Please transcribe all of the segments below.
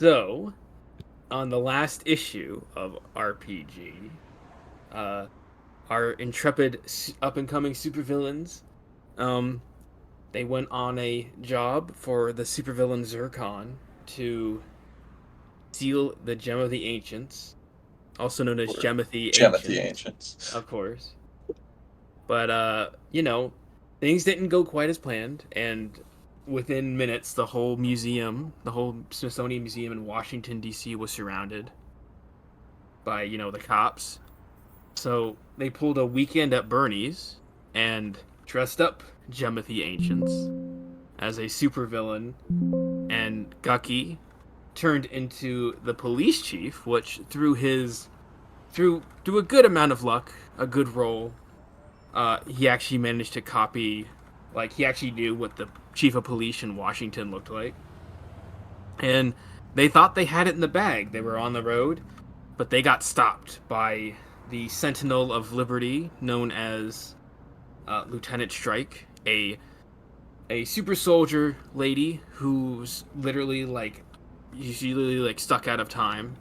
So, on the last issue of RPG, uh, our intrepid up-and-coming supervillains, um, they went on a job for the supervillain Zircon to steal the Gem of the Ancients, also known as Or Gem of the Gem of the Ancients, Ancients. of course. But things didn't go quite as planned, and within minutes, the whole museum, the whole Smithsonian Museum in Washington D.C. was surrounded by the cops. So they pulled a weekend at Bernie's and dressed up Gem of the Ancients as a supervillain, and Gucky turned into the police chief, which through a good amount of luck, a good roll, he actually managed to copy, like he actually knew what the chief of police in Washington looked like, and they thought they had it in the bag. They were on the road, but they got stopped by the Sentinel of Liberty, known as Lieutenant Strike, a super soldier lady who's literally like stuck out of time.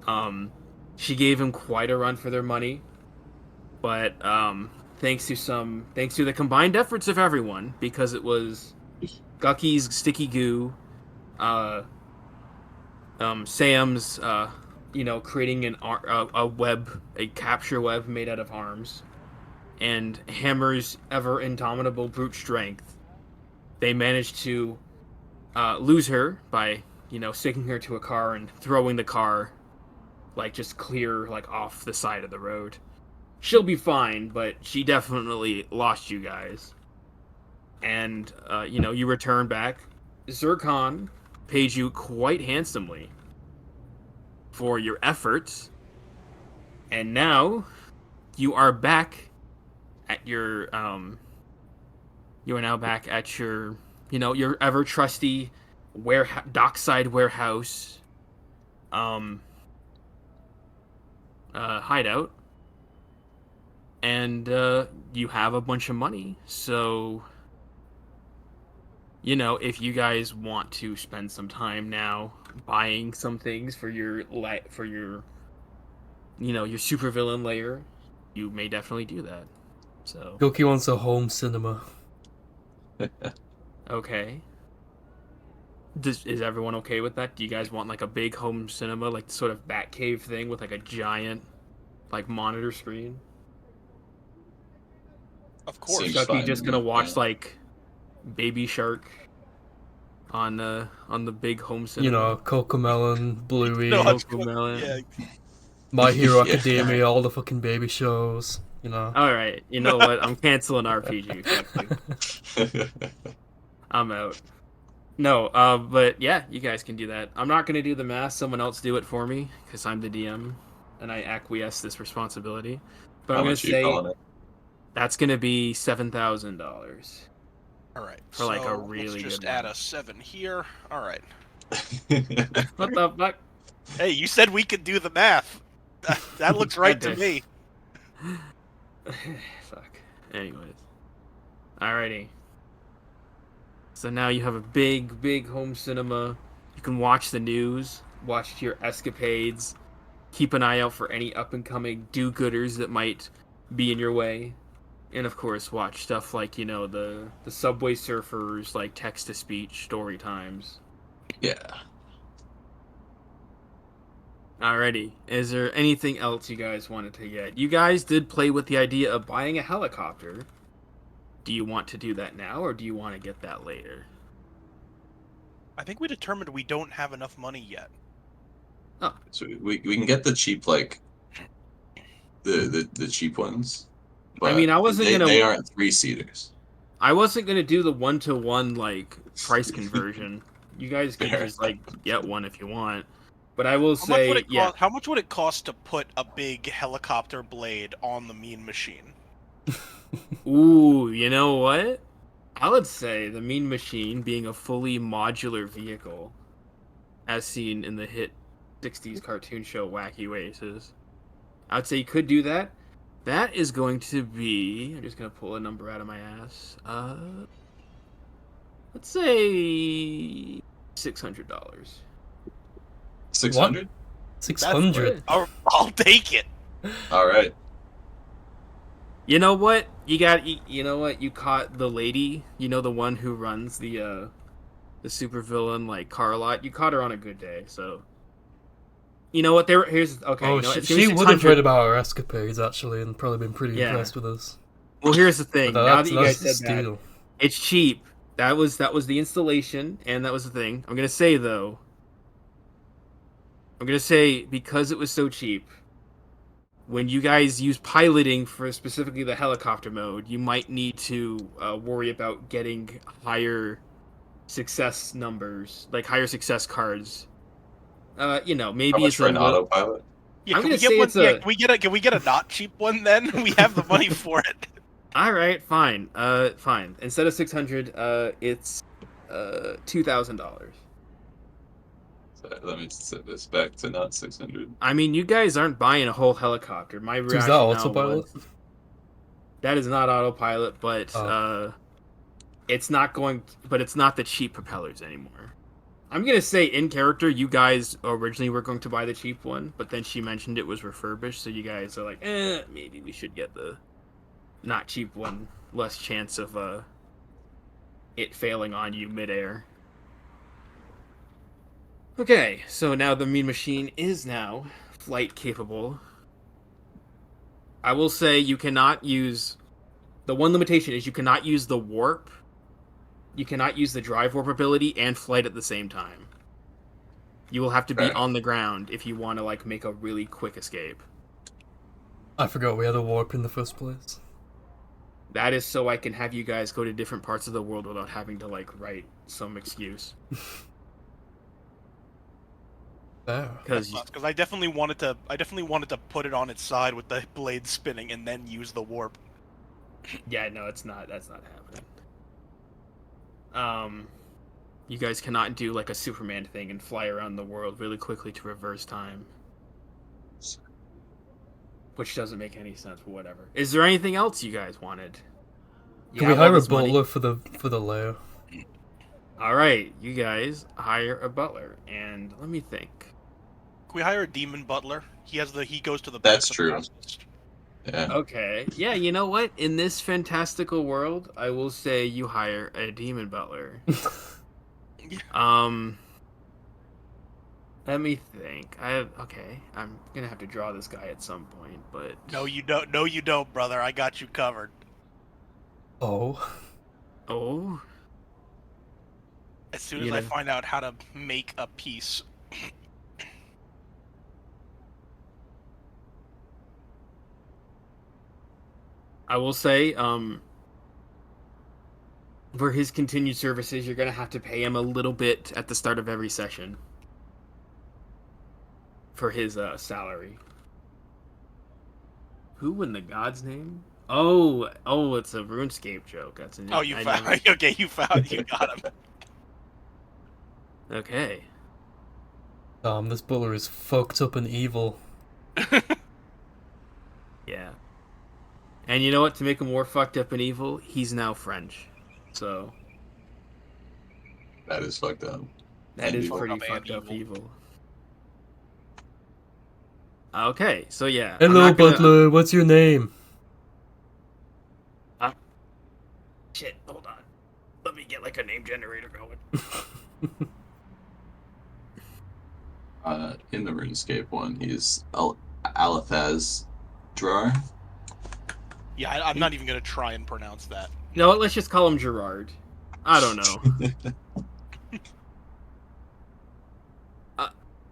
Um, she gave him quite a run for their money, but thanks to the combined efforts of everyone, because it was Gucky's sticky goo, uh, Sam's creating a web, a capture web made out of arms, and Hammer's ever indomitable brute strength. They managed to lose her by sticking her to a car and throwing the car like just clear like off the side of the road. She'll be fine, but she definitely lost you guys. And you return back. Zircon paid you quite handsomely for your efforts, and now you are back at your you are now back at your ever trusty dockside warehouse um hideout, and you have a bunch of money. So if you guys want to spend some time now buying some things for your supervillain layer, you may definitely do that. So Goki wants a home cinema. okay. Is everyone okay with that? Do you guys want like a big home cinema, like sort of Batcave thing with like a giant like monitor screen? Of Is course. Seems Ducky fine just to gonna me. watch Yeah. like Baby Shark on the big home cinema? Cocomelon, No, Bluey, it's Cocomelon. yeah. My Hero Yeah. Academia, all the fucking baby shows. All right, you know what? I'm canceling RPG. Fuck you. I'm out. No, but yeah, you guys can do that. I'm not gonna do the math. Someone else do it for me because I'm the DM and I acquiesce this responsibility. But I'm How gonna much are you say calling that's gonna be $7,000 All right. for like a So let's really just good add one. a 7 here. All right. it? What the fuck? Hey, you said we could do the math. That looks right to Okay. me. Fuck. Anyways, alrighty. So now you have a big home cinema. You can watch the news, watch your escapades, keep an eye out for any up and coming do-gooders that might be in your way, and of course watch stuff like the Subway Surfers like text to speech story times. Yeah. Alrighty, is there anything else you guys wanted to get? You guys did play with the idea of buying a helicopter. Do you want to do that now, or do you want to get that later? I think we determined we don't have enough money yet. Oh, So we can get the cheap the cheap ones, I mean, but they aren't 3-seaters. I wasn't gonna do the 1-to-1 like price conversion. You guys could Fair. just like get one if you want, but I will How much would say, it yeah. cost? How much would it cost to put a big helicopter blade on the Mean Machine? Ooh, you know what? I would say the Mean Machine being a fully modular vehicle, as seen in the hit '60s cartoon show Wacky Races. I'd say you could do that. That is going to be. I'm just gonna pull a number out of my ass. Let's say $600. 600? 600. I'll take it. All right. You know what? You know what? You caught the lady. You know the one who runs the supervillain like car lot. You caught her on a good day. So you know what? Here's okay. Oh, you know what? It's she gonna be would have 600. read about our escapades actually, and probably been pretty Yeah. impressed with us. Well, here's the thing. But Now that you guys that's said that, steal. it's cheap. That was the installation, and that was the thing. I'm gonna say though. I'm gonna say because it was so cheap. When you guys use piloting for specifically the helicopter mode, you might need to worry about getting higher success numbers, like higher success cards. You know, How maybe much it's for a an little. autopilot? Yeah, I'm can we gonna get say one? it's Yeah, a- can we get a not cheap one then? We have the money for it. All right, fine. Fine. Instead of 600, it's $2,000. So let me set this back to not 600. I mean, you guys aren't buying a whole helicopter. My So is that rationale autopilot? was that is not autopilot, but Oh. it's not going. But it's not the cheap propellers anymore. I'm gonna say in character, you guys originally were going to buy the cheap one, but then she mentioned it was refurbished, so you guys are like, maybe we should get the not cheap one. Less chance of it failing on you midair. Okay, so now the Mean Machine is now flight capable. I will say you cannot use... The one limitation is you cannot use the warp. You cannot use the drive warp ability and flight at the same time. You will have to be Okay. on the ground if you want to like make a really quick escape. I forgot we had a warp in the first place. That is so I can have you guys go to different parts of the world without having to like write some excuse. There. Because Because I definitely wanted to put it on its side with the blade spinning and then use the warp. yeah, no, that's not happening. You guys cannot do like a Superman thing and fly around the world really quickly to reverse time. Which doesn't make any sense, but whatever. Is there anything else you guys wanted? You Can we have all hire a this money. butler for the lair? All right, you guys hire a butler, and let me think. Can we hire a demon butler? He goes to the That's back of true. the house. Yeah. Okay, yeah, you know what? In this fantastical world, I will say you hire a demon butler. Let me think. Okay. I'm gonna have to draw this guy at some point, but No, you don't. No, you don't, brother. I got you covered. Oh. oh, As soon as You I know- find out how to make a piece. I will say, for his continued services, you're gonna have to pay him a little bit at the start of every session for his salary. Who in the God's name? Oh, it's a RuneScape joke. That's a new. Oh, you I found. never- Okay, you got him. Okay. This butler is fucked up and evil. Yeah. And you know what? To make him more fucked up and evil, he's now French. So That is fucked up. that And is evil. pretty Fucked up fucked and up evil. Okay, so yeah. I'm Hello, not gonna- butler. What's your name? Shit, hold on. Let me get like a name generator going. In the RuneScape one, he's Alethaz Drawer. Yeah, I'm not even gonna try and pronounce that. You know what? Let's just call him Gerard. I don't know.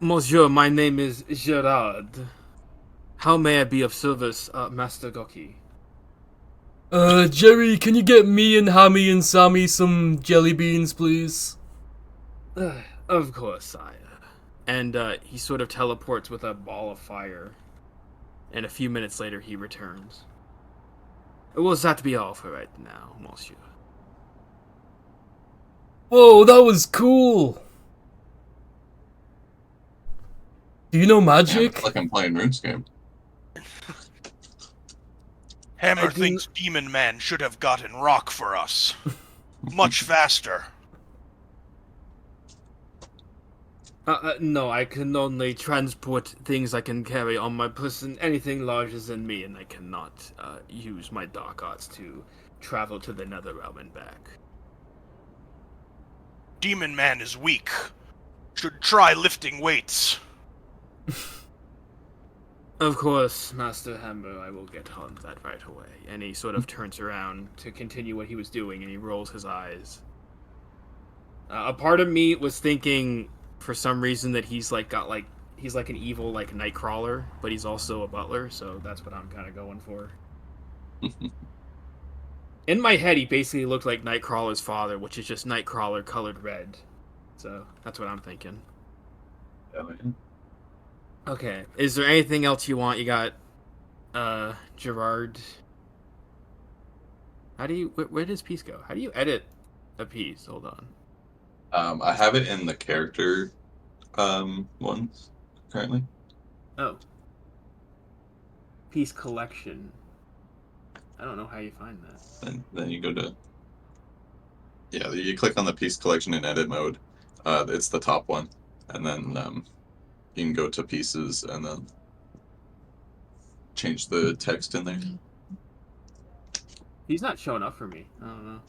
Monsieur, my name is Gerard. How may I be of service, Master Goki? Jerry, can you get me and Hammy and Sammy some jelly beans, please? Of course, sire. And he sort of teleports with a ball of fire. And a few minutes later, he returns. Will that be all for right now, monsieur? Whoa, that was cool! Do you know Yeah, magic? it's like I'm playing RuneScape. Hammer I do- thinks Demon Man should have gotten rock for us. Much faster. No, I can only transport things I can carry on my person. Anything larger than me, and I cannot use my dark arts to travel to the nether realm and back. Demon Man is weak. Should try lifting weights. Of course, Master Hammer, I will get on that right away. And he sort of turns around to continue what he was doing, and he rolls his eyes. A part of me was thinking, for some reason, that he's like an evil like Nightcrawler, but he's also a butler, so that's what I'm kind of going for. In my head, he basically looked like Nightcrawler's father, which is just Nightcrawler colored red. So that's what I'm thinking. Okay, is there anything else you want? You got, Gerard. How do you? Where does piece go? How do you edit a piece? Hold on. I have it in the character ones currently. Oh. Piece collection. I don't know how you find that. And then you go to you click on the piece collection in edit mode. It's the top one, and then you can go to pieces and then change the text in there. He's not showing up for me. I don't know.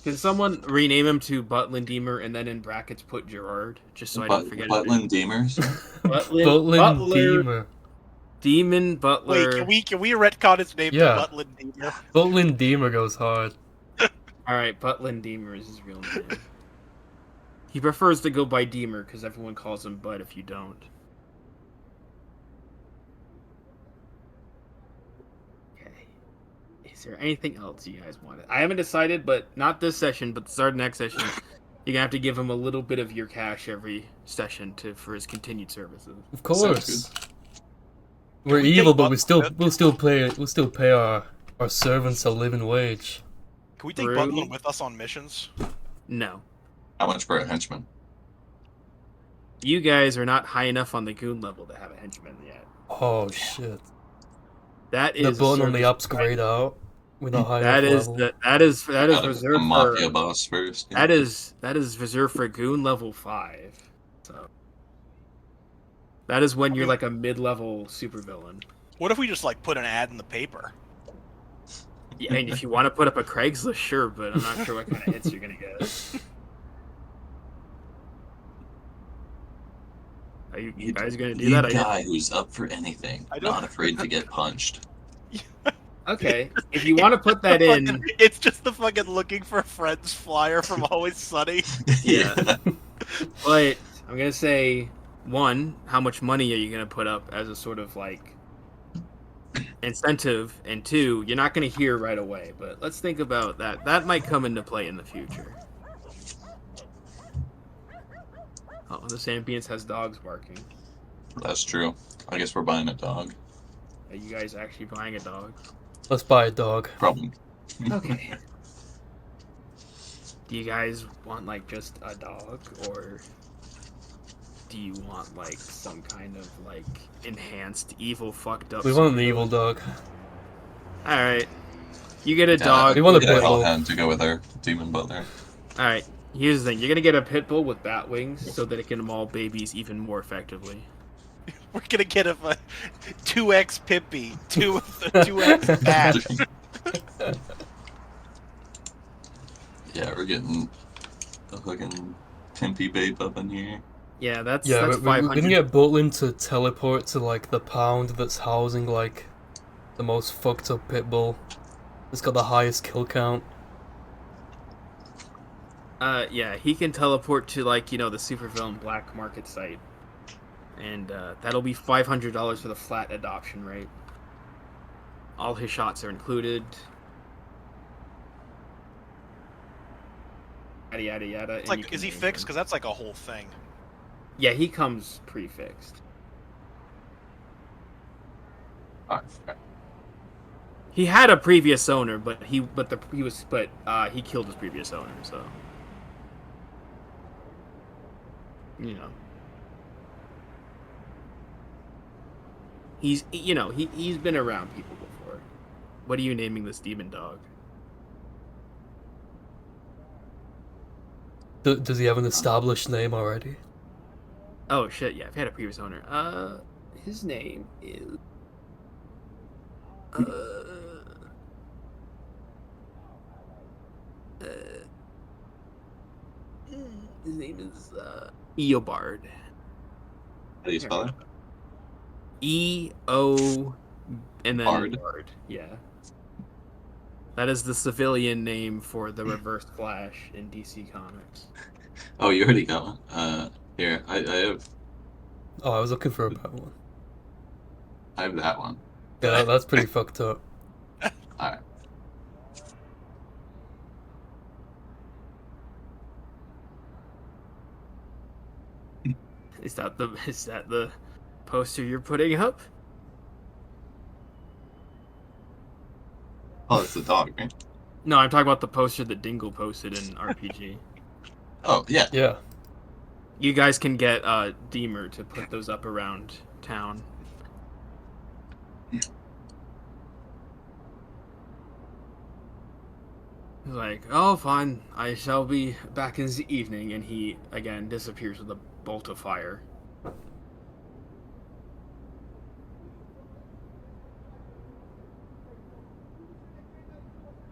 Can someone rename him to Butlin Deemer and then in brackets put Gerard, just so I don't forget Butland Deemers. Butlin Deemer. Demon Butler. Wait, can we retcon his name Yeah. to Butlin Deemer? Butlin Deemer goes hard. Alright, Butlin Deemer is his real name. He prefers to go by Deemer because everyone calls him Bud if you don't. Okay. Is there anything else you guys wanted? I haven't decided, but not this session, but the start of next session. You're gonna have to give him a little bit of your cash every session for his continued services. Of course. We're evil, but we'll still pay our servants a living wage. Can we take True. Butlin with us on missions? No. How much for a henchman? You guys are not high enough on the goon level to have a henchman yet. Oh shit! That The is button on the service- ups grayed out. We're not high That enough is level. that is A reserved mafia for boss first. that is reserved for goon level 5. So that is when you're like a mid-level supervillain. What if we just like put an ad in the paper? Yeah, I mean, if you want to put up a Craigslist, sure, but I'm not sure what kind of hits you're gonna get. Are you guys gonna do that? A guy who's up for anything, I don't- not afraid to get punched. Okay, if you want to put that in, It's just the fucking looking for friends flyer from Always Sunny. Yeah. but I'm gonna say, one, how much money are you gonna put up as a sort of like incentive, and two, you're not gonna hear right away, but let's think about that. That might come into play in the future. Oh, this ambience has dogs barking. That's true. I guess we're buying a dog. Are you guys actually buying a dog? Let's buy a dog. Problem. Okay. Do you guys want like just a dog, or do you want like some kind of like enhanced evil fucked up? We want an evil dog. All right, you get a dog. We want a get pit bull. Hellhound to go with our demon butler. All right, here's the thing: you're gonna get a pit bull with bat wings, so that it can maul babies even more effectively. We're gonna get a 2x Pippi, 2x Bat. Yeah, we're getting a fucking pimpy babe up in here. Yeah, that's Yeah, that's we're 500. gonna get Butlin to teleport to like the pound that's housing like the most fucked up pit bull. It's got the highest kill count. Yeah, he can teleport to like the supervillain black market site, and that'll be $500 for the flat adoption rate. All his shots are included. Yada yada yada. It's like, is he fixed? Because that's like a whole thing. Yeah, he comes pre-fixed. He had a previous owner, but he killed his previous owner, so he's been around people before. What are you naming this demon dog? Does he have an established name already? Oh shit, yeah, I've had a previous owner. His name is uh, uh his name is Eobard. How do you spell it? E-O and then Bard. Bard. Yeah. That is the civilian name for the Reverse Flash in DC Comics. Oh, you already got one. Here, Oh, I was looking for a better one. I have that one. Yeah, that's pretty fucked up. All right. Is that the poster you're putting up? Oh, it's the dog, right? No, I'm talking about the poster that Dingle posted in RPG. Oh, yeah. Yeah. You guys can get Deemer to put those up around town. He's like, oh, fine, I shall be back in the evening, and he again disappears with a bolt of fire.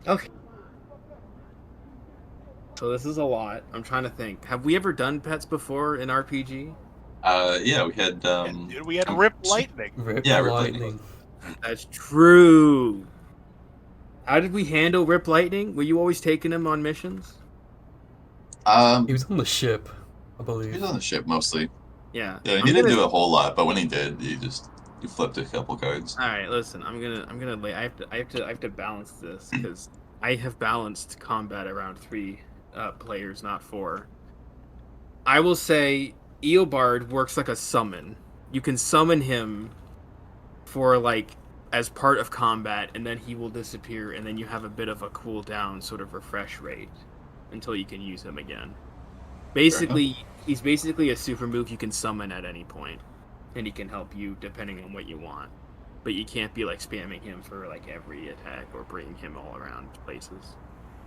Okay. So this is a lot. I'm trying to think. Have we ever done pets before in RPG? Yeah, we had Dude, we had Rip Lightning. Rip Yeah, Rip Lightning. That's true. How did we handle Rip Lightning? Were you always taking him on missions? He was on the ship, I he believe. was on the ship mostly. Yeah. Yeah, I'm he didn't gonna- do a whole lot, but when he did, he flipped a couple cards. All right, listen. I'm gonna lay. I have to balance this because I have balanced combat around 3 players, not 4. I will say Eobard works like a summon. You can summon him for like as part of combat, and then he will disappear, and then you have a bit of a cooldown, sort of refresh rate, until you can use him again. Basically, he's basically a super move you can summon at any point, and he can help you depending on what you want. But you can't be like spamming him for like every attack or bringing him all around places.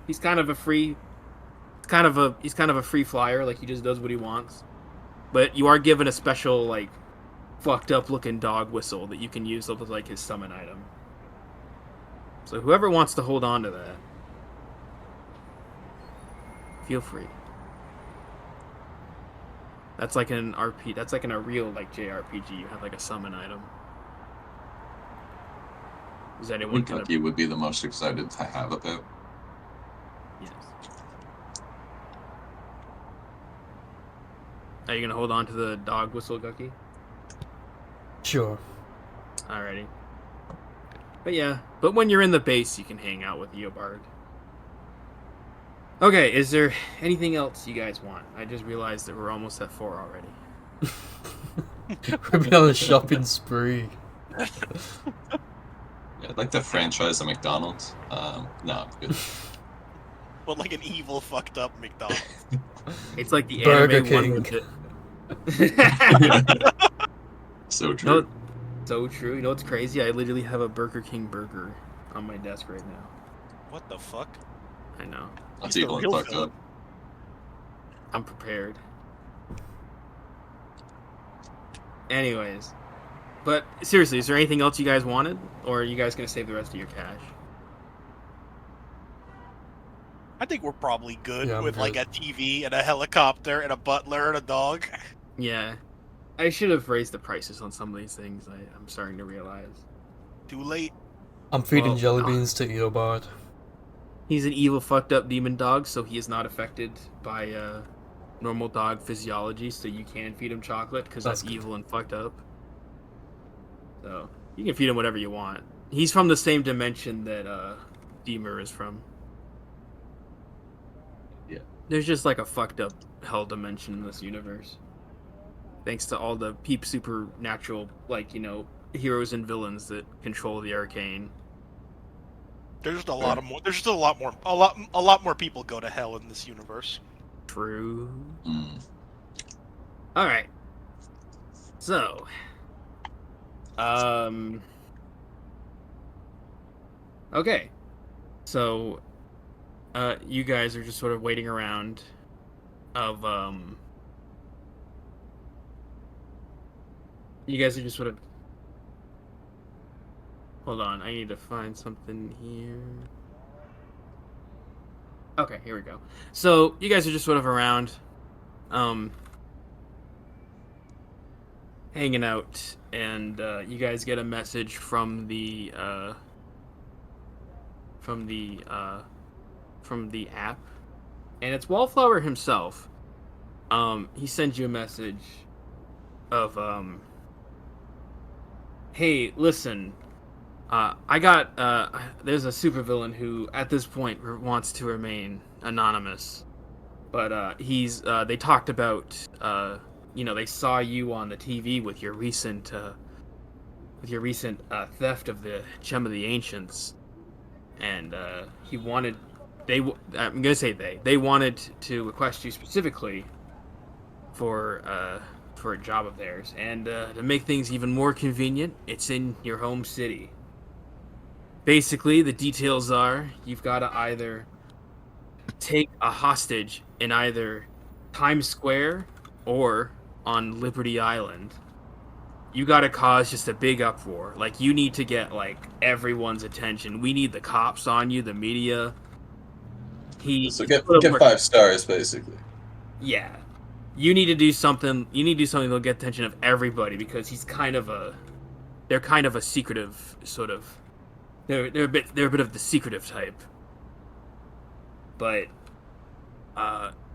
He's kind of a free, he's kind of a free flyer. Like he just does what he wants. But you are given a special like fucked up looking dog whistle that you can use as like his summon item. So whoever wants to hold on to that, feel free. That's like an RP. That's like in a real like JRPG. You have like a summon item. Is I anyone think you would be the most excited to have a pet. Yes. Are you gonna hold on to the dog whistle, Gucky? Sure. Alrighty. But yeah, but when you're in the base, you can hang out with Eobard. Okay, is there anything else you guys want? I just realized that we're almost at 4 already. We've been on a shopping spree. Yeah, I'd like to franchise a McDonald's. No, I'm good. But like an evil, fucked up McDonald's. It's like the Burger anime one King. with the... So true. No, so true. You know what's crazy? I literally have a Burger King burger on my desk right now. What the fuck? I know. That's He's the evil and real fucked villain. up. I'm prepared. Anyways. But seriously, is there anything else you guys wanted? Or are you guys going to save the rest of your cash? I think we're probably good Yeah, I'm with like good. a TV and a helicopter and a butler and a dog. Yeah. I should have raised the prices on some of these things. I'm starting to realize. Too late. I'm feeding Well, jelly beans to Eobard. He's an evil, fucked up demon dog, so he is not affected by normal dog physiology, so you can feed him chocolate, because that's That's good. evil and fucked up. So, you can feed him whatever you want. He's from the same dimension that Deemer is from. Yeah. There's just like a fucked up hell dimension in this universe. Thanks to all the peep supernatural, like, you know, heroes and villains that control the arcane. There's just a lot of more. There's just a lot more people go to hell in this universe. True. Mm. Alright. So. Okay. So, you guys are just sort of waiting around of, You guys are just sort of. Hold on, I need to find something here. Okay, here we go. So you guys are just sort of around, um, hanging out, and you guys get a message from the from the from the app, and it's Wallflower himself. He sends you a message of hey, listen, I got there's a supervillain who at this point wants to remain anonymous, but he's they talked about they saw you on the TV with your recent theft of the gem of the ancients, and he wanted I'm gonna say they wanted to request you specifically for a job of theirs, and to make things even more convenient, it's in your home city. Basically, the details are you've got to either take a hostage in either Times Square or on Liberty Island. You got to cause just a big uproar. Like, you need to get like everyone's attention. We need the cops on you, the media. So get 5 stars, basically. Yeah. You need to do something. You need to do something that'll get attention of everybody, because he's they're kind of a secretive sort of. They're a bit of the secretive type, but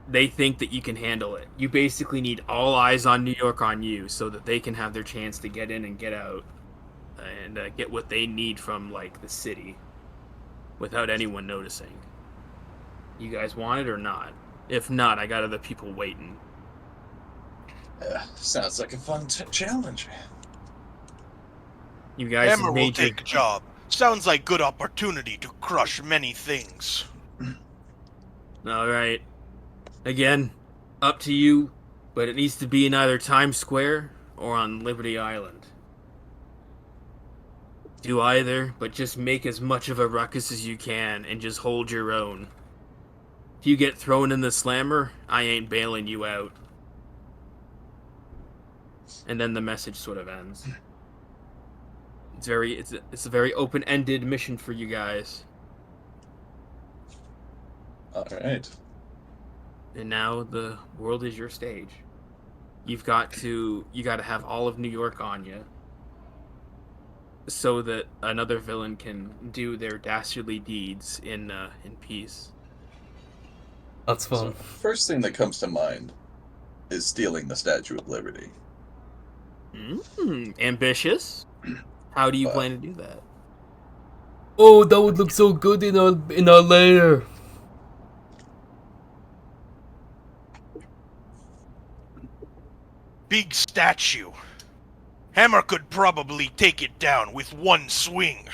they think that you can handle it. You basically need all eyes on New York on you, so that they can have their chance to get in and get out, and get what they need from like the city, without anyone noticing. You guys want it or not? If not, I got other people waiting. Sounds like a fun challenge. You guys Hammer will take a job. Sounds like good opportunity to crush many things. All right. Again, up to you, but it needs to be in either Times Square or on Liberty Island. Do either, but just make as much of a ruckus as you can and just hold your own. If you get thrown in the slammer, I ain't bailing you out. And then the message sort of ends. It's a very open-ended mission for you guys. All right. And now the world is your stage. You got to have all of New York on you, so that another villain can do their dastardly deeds in peace. That's fun. So, first thing that comes to mind is stealing the Statue of Liberty. Ambitious. How do you plan to do that? Oh, that would look so good in our lair. Big statue. Hammer could probably take it down with one swing.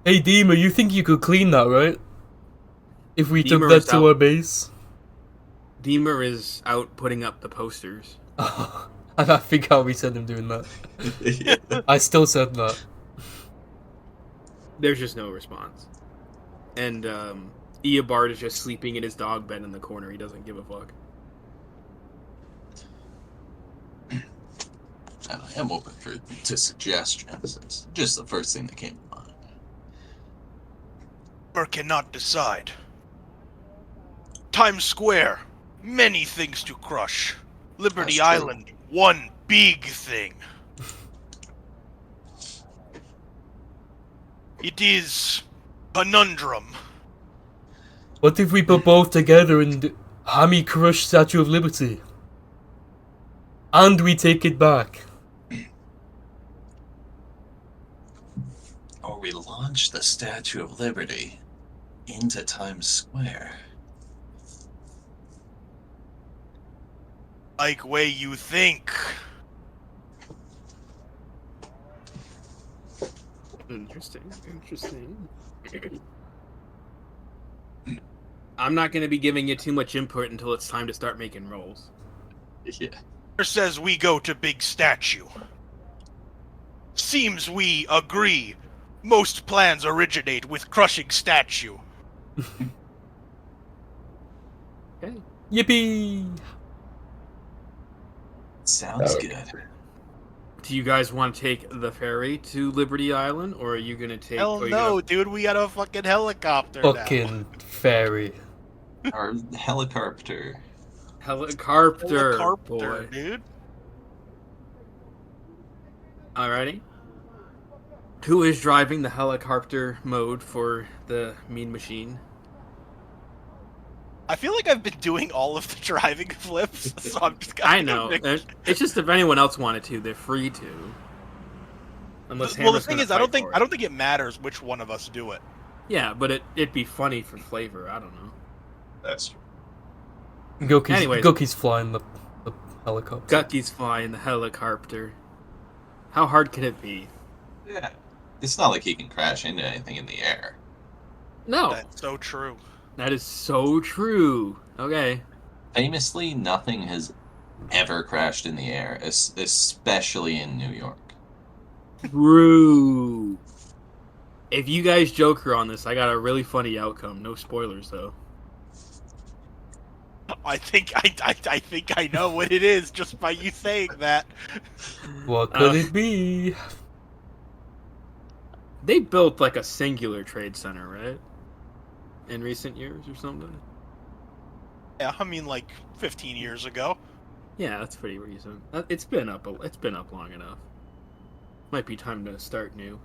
Hey, Dima, you think you could clean that, right? If we took Deemer that is to out. our base? Deemer is out putting up the posters. I think how we said him doing that. I still said that. There's just no response. And Eobard is just sleeping in his dog bed in the corner. He doesn't give a fuck. And I am open to suggestions. It's just the first thing that came to mind. Hammer cannot decide. Times Square, many things to crush. Liberty That's true. Island, one big thing. It is conundrum. What if we put both together and Hammy crush Statue of Liberty? And we take it back. Or we launch the Statue of Liberty into Times Square. Like way you think. Interesting. I'm not going to be giving you too much input until it's time to start making rolls. Yeah. Hammer says we go to big statue. Seems we agree. Most plans originate with crushing statue. Okay. Yippee! Sounds good. Do you guys want to take the ferry to Liberty Island, or are you gonna take? Hell or are you no, gonna- dude. We got a fucking helicopter now. Fucking fairy. Our helicopter. Helicopter, Helicopter, boy. dude. Alrighty. Who is driving the helicopter mode for the Mean Machine? I feel like I've been doing all of the driving flips, so I'm just gonna I know. It's just if anyone else wanted to, they're free to. Unless Well, the Hammer's thing gonna is, I don't fight think for it. it matters which one of us do it. Yeah, but it'd be funny for flavor. I don't know. That's true. Anyways. Goki's flying the helicopter. Gucky's flying the helicopter. How hard can it be? Yeah. It's not like he can crash into anything in the air. No, That's so true. that is so true. Okay. Famously, nothing has ever crashed in the air, especially in New York. True. If you guys Joker on this, I got a really funny outcome. No spoilers though. I think I know what it is just by you saying that. What could it be? They built like a singular trade center, right? In recent years or something. Yeah, I mean like 15 years ago. Yeah, that's pretty recent. It's been up long enough. Might be time to start new.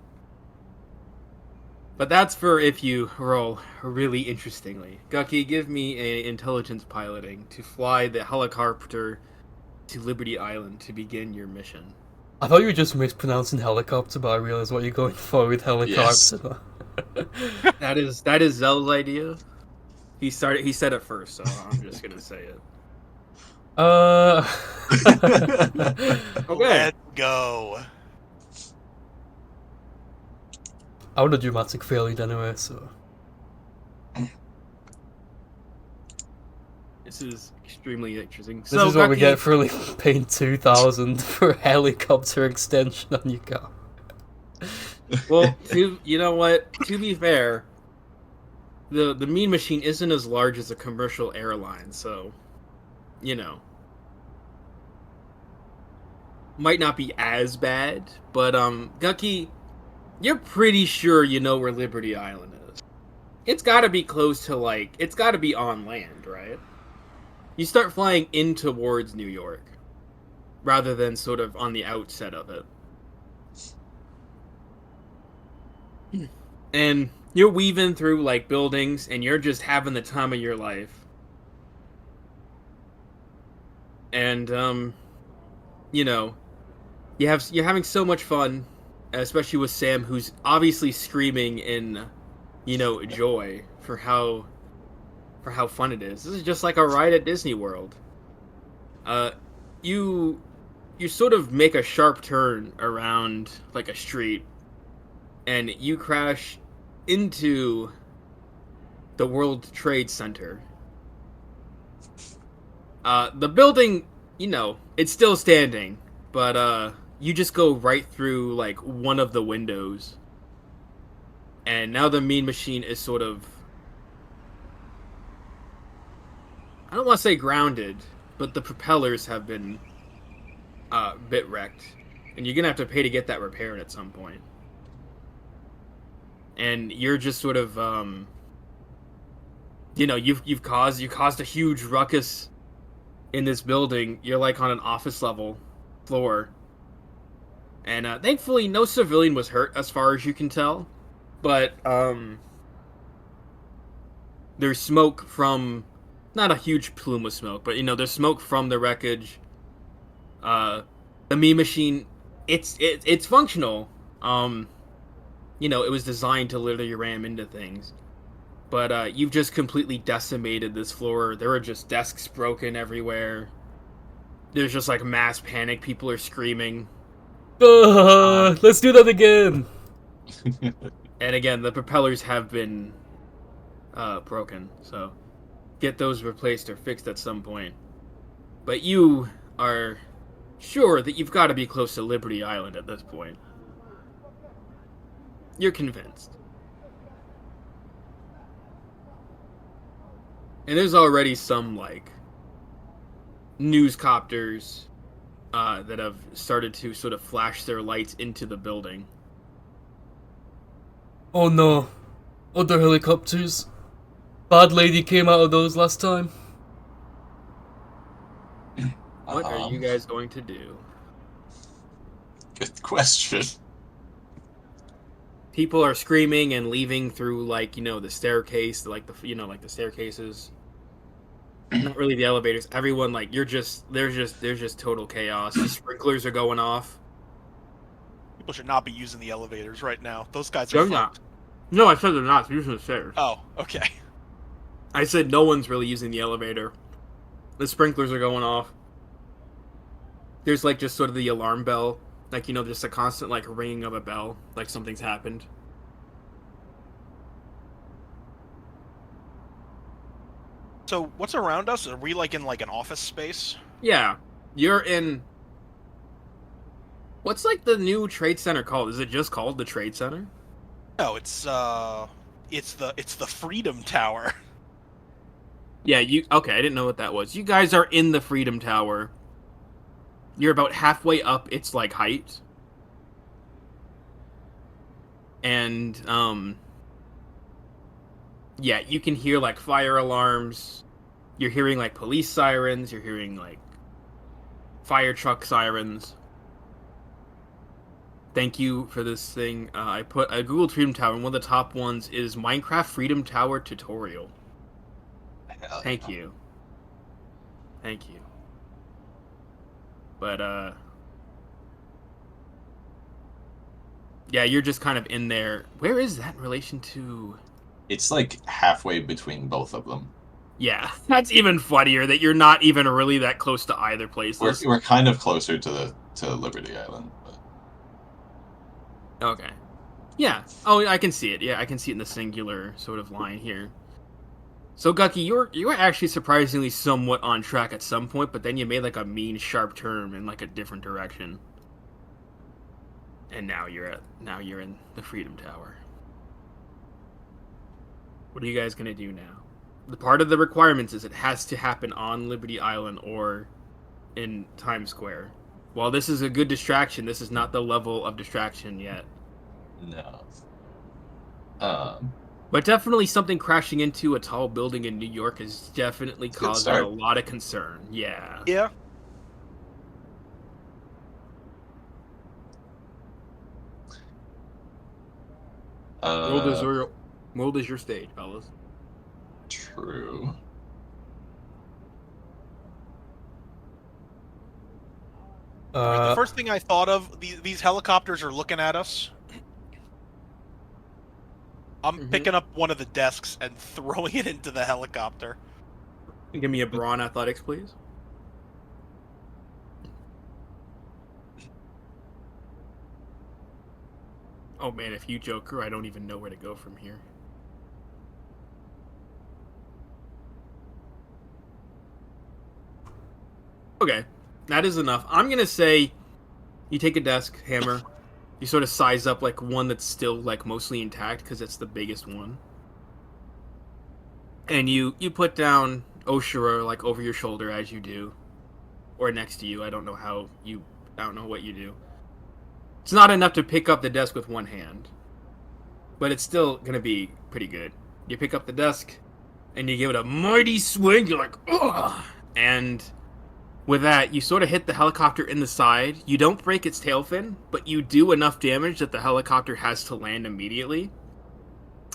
But that's for if you roll really interestingly. Gucky, give me a intelligence piloting to fly the helicopter to Liberty Island to begin your mission. I thought you were just mispronouncing helicopter, but I realized what you're going for with helicopter. That is Zell's idea. He said it first, so I'm just gonna say it. Okay. Let's go. I would have dramatic failure anyway, so. This is extremely interesting. This is what we get for only paying 2,000 for a helicopter extension on your car. Well, you know what? To be fair, the Mean Machine isn't as large as a commercial airline, so you know, might not be as bad. But Gucky, you're pretty sure you know where Liberty Island is. It's got to be close to it's got to be on land, right? You start flying in towards New York, rather than sort of on the outset of it. And you're weaving through buildings, and you're just having the time of your life. And you know, you're having so much fun, especially with Sam, who's obviously screaming in, joy for how fun it is. This is just like a ride at Disney World. You sort of make a sharp turn around a street, and you crash into the World Trade Center. The building, it's still standing, but you just go right through one of the windows, and now the Mean Machine is sort of, I don't want to say grounded, but the propellers have been bit wrecked, and you're gonna have to pay to get that repaired at some point. And you're just sort of, you've caused a huge ruckus in this building. You're on an office level floor, and thankfully no civilian was hurt as far as you can tell, but there's smoke from, not a huge plume of smoke, but there's smoke from the wreckage. The Mean Machine, it's functional. It was designed to literally ram into things. But you've just completely decimated this floor. There are just desks broken everywhere. There's just mass panic. People are screaming. Let's do that again! And again, the propellers have been broken. So get those replaced or fixed at some point. But you are sure that you've got to be close to Liberty Island at this point. You're convinced. And there's already some, like, newscopters that have started to sort of flash their lights into the building. Oh no. Other helicopters. Bad lady came out of those last time. What are you guys going to do? Good question. People are screaming and leaving through, like, the staircase, like the staircases. Not really the elevators. Everyone, like, there's just total chaos. The sprinklers are going off. People should not be using the elevators right now. Those guys They're are not. fucked. No, I said they're not. They're using the stairs. Oh, okay. I said no one's really using the elevator. The sprinklers are going off. There's, like, just sort of the alarm bell. Like, just a constant, like, ringing of a bell. Like something's happened. So, what's around us? Are we, like, in, like, an office space? Yeah. You're in... What's, like, the new trade center called? Is it just called the Trade Center? No, it's the Freedom Tower. Yeah, okay, I didn't know what that was. You guys are in the Freedom Tower. You're about halfway up its, like, height. And, yeah, you can hear, like, fire alarms. You're hearing, like, police sirens. You're hearing, like, fire truck sirens. Thank you for this thing. I googled Freedom Tower, and one of the top ones is Minecraft Freedom Tower tutorial. Thank you. Thank you. But, yeah, you're just kind of in there. Where is that in relation to... It's like halfway between both of them. Yeah, that's even funnier that you're not even really that close to either places. We're kind of closer to Liberty Island. But... Okay. Yeah. Oh, I can see it. Yeah, I can see it in the singular sort of line here. So, Gucky, you were actually surprisingly somewhat on track at some point, but then you made, like, a mean, sharp turn in, like, a different direction. And now you're in the Freedom Tower. What are you guys gonna do now? The part of the requirements is it has to happen on Liberty Island or in Times Square. While this is a good distraction, this is not the level of distraction yet. No. But definitely something crashing into a tall building in New York is definitely causing a lot of concern. Yeah. Yeah. World is your stage, fellas. True. The first thing I thought of, these helicopters are looking at us. I'm picking up one of the desks and throwing it into the helicopter. Give me a brawn athletics, please. Oh man, if you Joker, I don't even know where to go from here. Okay, that is enough. I'm gonna say you take a desk, hammer. You sort of size up, like, one that's still, like, mostly intact, because it's the biggest one. And you put down Oshira, like, over your shoulder as you do. Or next to you. I don't know what you do. It's not enough to pick up the desk with one hand. But it's still gonna be pretty good. You pick up the desk, and you give it a mighty swing, you're like, ugh! And... with that, you sort of hit the helicopter in the side. You don't break its tail fin, but you do enough damage that the helicopter has to land immediately.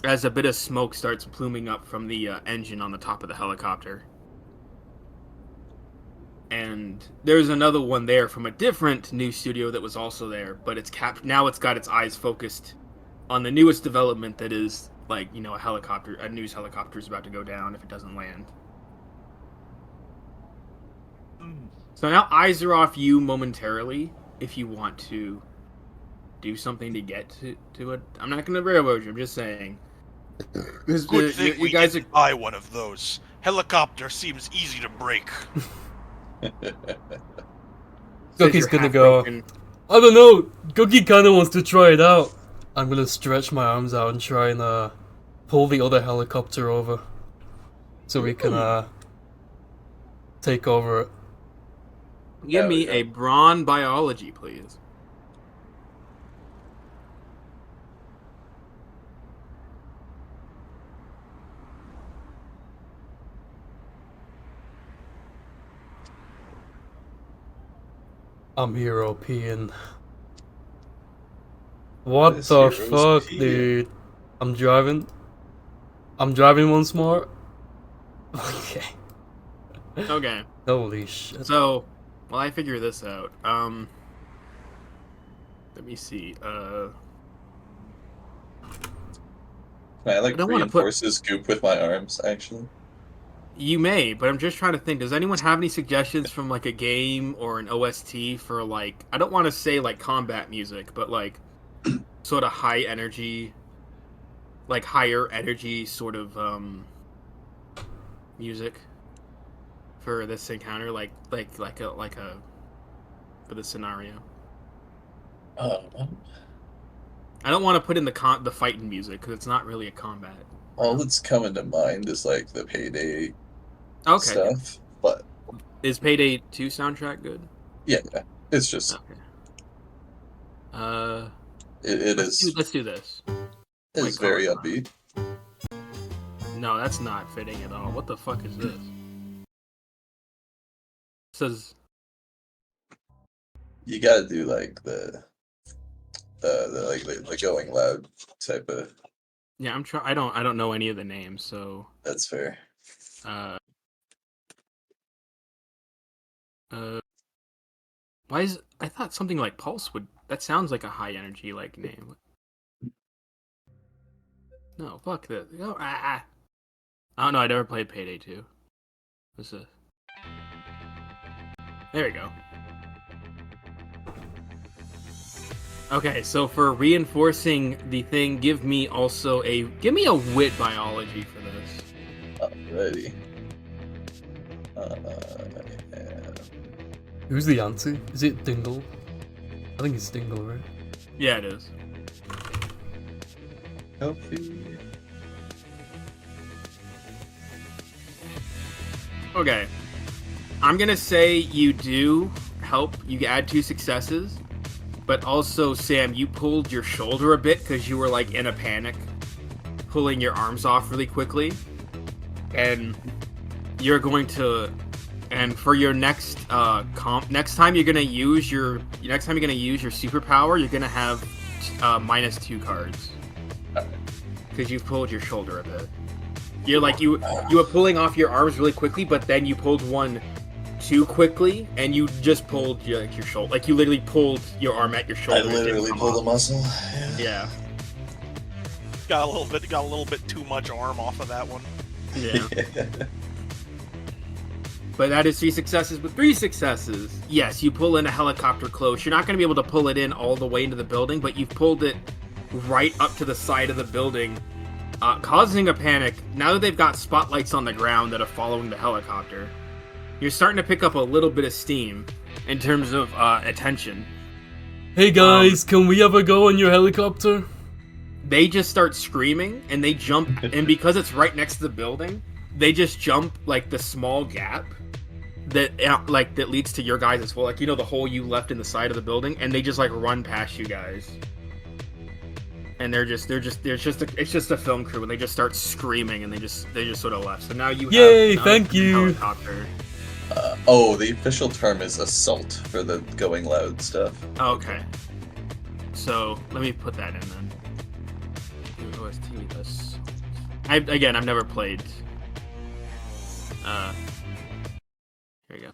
As a bit of smoke starts pluming up from the engine on the top of the helicopter. And there's another one there from a different news studio that was also there, but now it's got its eyes focused on the newest development that is, like, a news helicopter is about to go down if it doesn't land. So now eyes are off you momentarily, if you want to do something to get to it. I'm not going to railroad you, I'm just saying. Good thing we didn't buy one of those. Helicopter seems easy to break. Gookie's gonna go, broken. I don't know, Gookie kinda wants to try it out. I'm gonna stretch my arms out and try and pull the other helicopter over. so we can take over. Give Hell me yeah. a brawn biology, please. I'm European. What This the hero's fuck, peeing. dude? I'm driving. I'm driving once more. Okay. Okay. Holy shit. So, while I figure this out, let me see. Can I like I don't wanna put- reinforce his goop with my arms? Actually, You may, but I'm just trying to think. Does anyone have any suggestions from like a game or an OST for like? I don't want to say like combat music, but like sort of high energy, like higher energy sort of music for this encounter, like a for this scenario. I don't want to put in the fighting music because it's not really a combat. all that's coming to mind is like the Payday Okay. stuff, but Is Payday 2 soundtrack good? yeah, it's just Okay. it is Let's do this. is Like very Color Time. upbeat. No, that's not fitting at all. What the fuck is this? It says You gotta do like the going loud type of. yeah. I'm trying. I don't know any of the names, so That's fair. uh why is I thought something like Pulse would that sounds like a high energy like name. No, fuck this. Oh, I don't know. I never played Payday 2. What's this? There we go. Okay, so for reinforcing the thing, give me a wit biology for this. Alrighty. Who's the auntie? Is it Dingle? I think it's Dingle, right? Yeah, it is. Healthy. Okay. I'm gonna say you do help. You add 2 successes, but also, Sam, you pulled your shoulder a bit because you were like in a panic, pulling your arms off really quickly, and you're going to. And for your next next time you're gonna use your superpower, you're gonna have -2 cards because you've pulled your shoulder a bit. You're like you were pulling off your arms really quickly, but then you pulled one too quickly, and you just pulled your shoulder. Like you literally pulled your arm at your shoulder. I literally pulled a muscle. Yeah. Got a little bit too much arm off of that one. Yeah. But that is 3 successes. With 3 successes, yes, you pull in a helicopter close. You're not going to be able to pull it in all the way into the building, but you've pulled it right up to the side of the building, causing a panic. Now that they've got spotlights on the ground that are following the helicopter, you're starting to pick up a little bit of steam in terms of attention. Hey guys, can we have a go on your helicopter? They just start screaming, and they jump, and because it's right next to the building, they just jump like the small gap that leads to your guys' hole, like the hole you left in the side of the building, and they just like run past you guys, and it's just a film crew, and they just start screaming, and they just sort of left. So now you Yay, have thank you. helicopter. The official term is assault for the going loud stuff. Okay, so let me put that in then. OST this. I've never played. Here we go.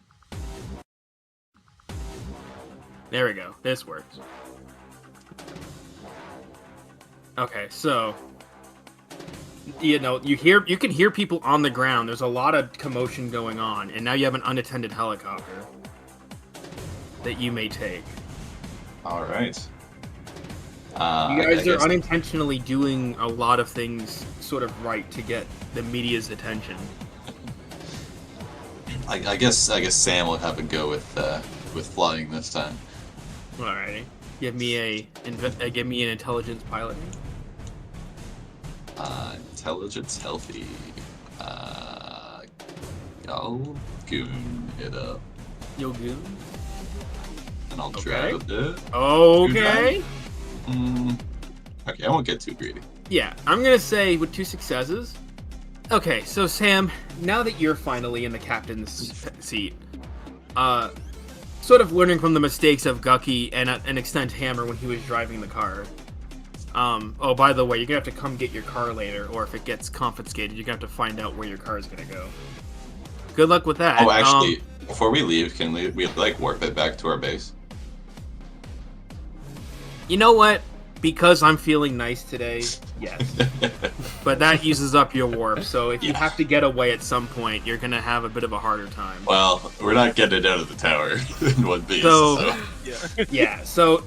There we go. This works. Okay, so you can hear people on the ground. There's a lot of commotion going on, and now you have an unattended helicopter that you may take. All right. You guys are unintentionally doing a lot of things sort of right to get the media's attention. I guess Sam will have a go with flying this time. Alrighty. Give me an intelligence pilot. Intelligence healthy. I'll goon it up. Yo, Goons. And I'll Okay. drive it. Okay. Okay, I won't get too greedy. Yeah, I'm gonna say with 2 successes. Okay, so Sam, now that you're finally in the captain's seat, sort of learning from the mistakes of Gucky and an extent Hammer when he was driving the car. Oh, by the way, you're gonna have to come get your car later, or if it gets confiscated, you're gonna have to find out where your car is gonna go. Good luck with that. Oh, actually, before we leave, can we like warp it back to our base? You know what? Because I'm feeling nice today, yes. But that uses up your warp, so if you have to get away at some point, you're gonna have a bit of a harder time. Well, we're not getting it out of the tower in one piece. So- So.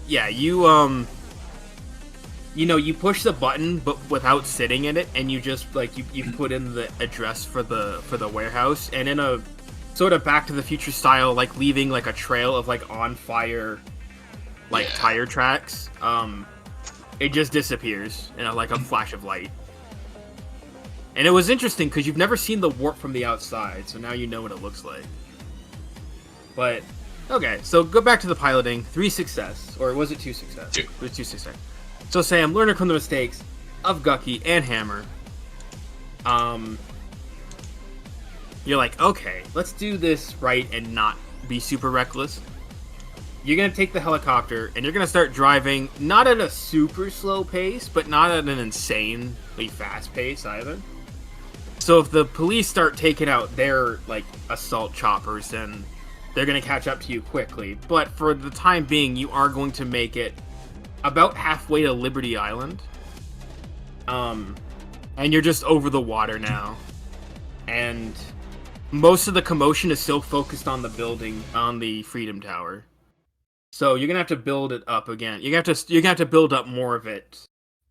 You push the button, but without sitting in it, and you just like you put in the address for the warehouse, and in a sort of Back to the Future style, like leaving like a trail of like on fire, like tire tracks. It just disappears in like a flash of light. And it was interesting because you've never seen the warp from the outside, so now you know what it looks like. But okay, so go back to the piloting. 3 success, or was it 2 success? 2. It was 2 success. So Sam, learning from the mistakes of Gucky and Hammer. You're like, okay, let's do this right and not be super reckless. You're gonna take the helicopter and you're gonna start driving, not at a super slow pace, but not at an insanely fast pace either. So if the police start taking out their like assault choppers, then they're gonna catch up to you quickly. But for the time being, you are going to make it about halfway to Liberty Island. And you're just over the water now. And most of the commotion is still focused on the building, on the Freedom Tower. So you're gonna have to build it up again. You're gonna have to build up more of it.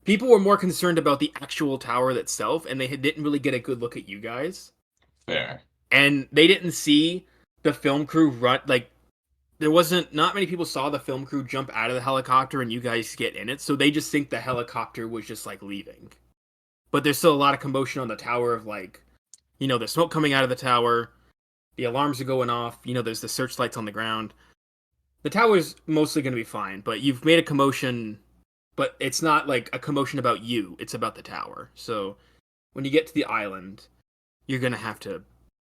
People were more concerned about the actual tower itself, and they didn't really get a good look at you guys. Fair. And they didn't see the film crew run. Like, there wasn't, not many people saw the film crew jump out of the helicopter and you guys get in it. So they just think the helicopter was just like leaving. But there's still a lot of commotion on the tower of like, there's smoke coming out of the tower. The alarms are going off. There's the searchlights on the ground. The tower's mostly going to be fine, but you've made a commotion, but it's not like a commotion about you. It's about the tower. So when you get to the island, you're going to have to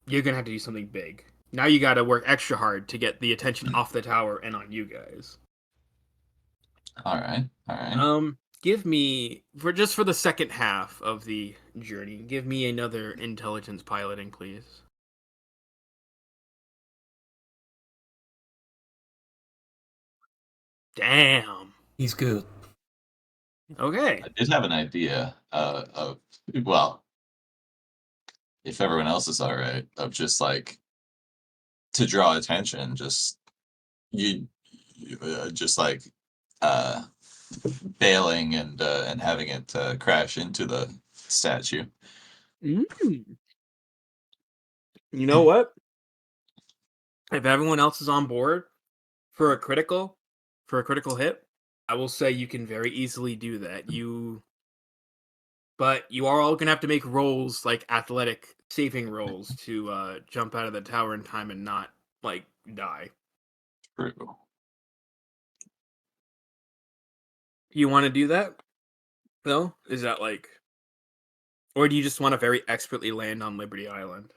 do something big. Now you got to work extra hard to get the attention off the tower and on you guys. All right. Give me for the second half of the journey. Give me another intelligence piloting, please. Damn. He's good. Okay. I did have an idea of, well, if everyone else is all right, of just like to draw attention, just just like bailing and having it crash into the statue. You know what? If everyone else is on board for a critical hit, I will say you can very easily do that. But you are all gonna have to make rolls, like athletic saving rolls, to jump out of the tower in time and not like die. True. You want to do that? No? Is that like, or do you just want to very expertly land on Liberty Island?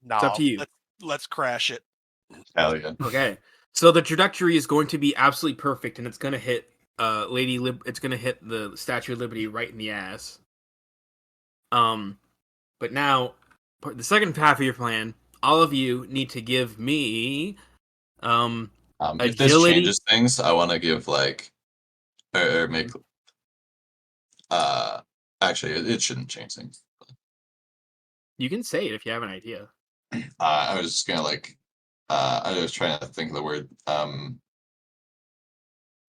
No, It's up to you. Let's crash it. Hell yeah. Okay. So the trajectory is going to be absolutely perfect, and it's going to hit it's going to hit the Statue of Liberty right in the ass. But now, the second half of your plan, all of you need to give me If this agility. changes things, I want to give like or make actually it shouldn't change things. You can say it if you have an idea. I was just gonna like I was trying to think of the word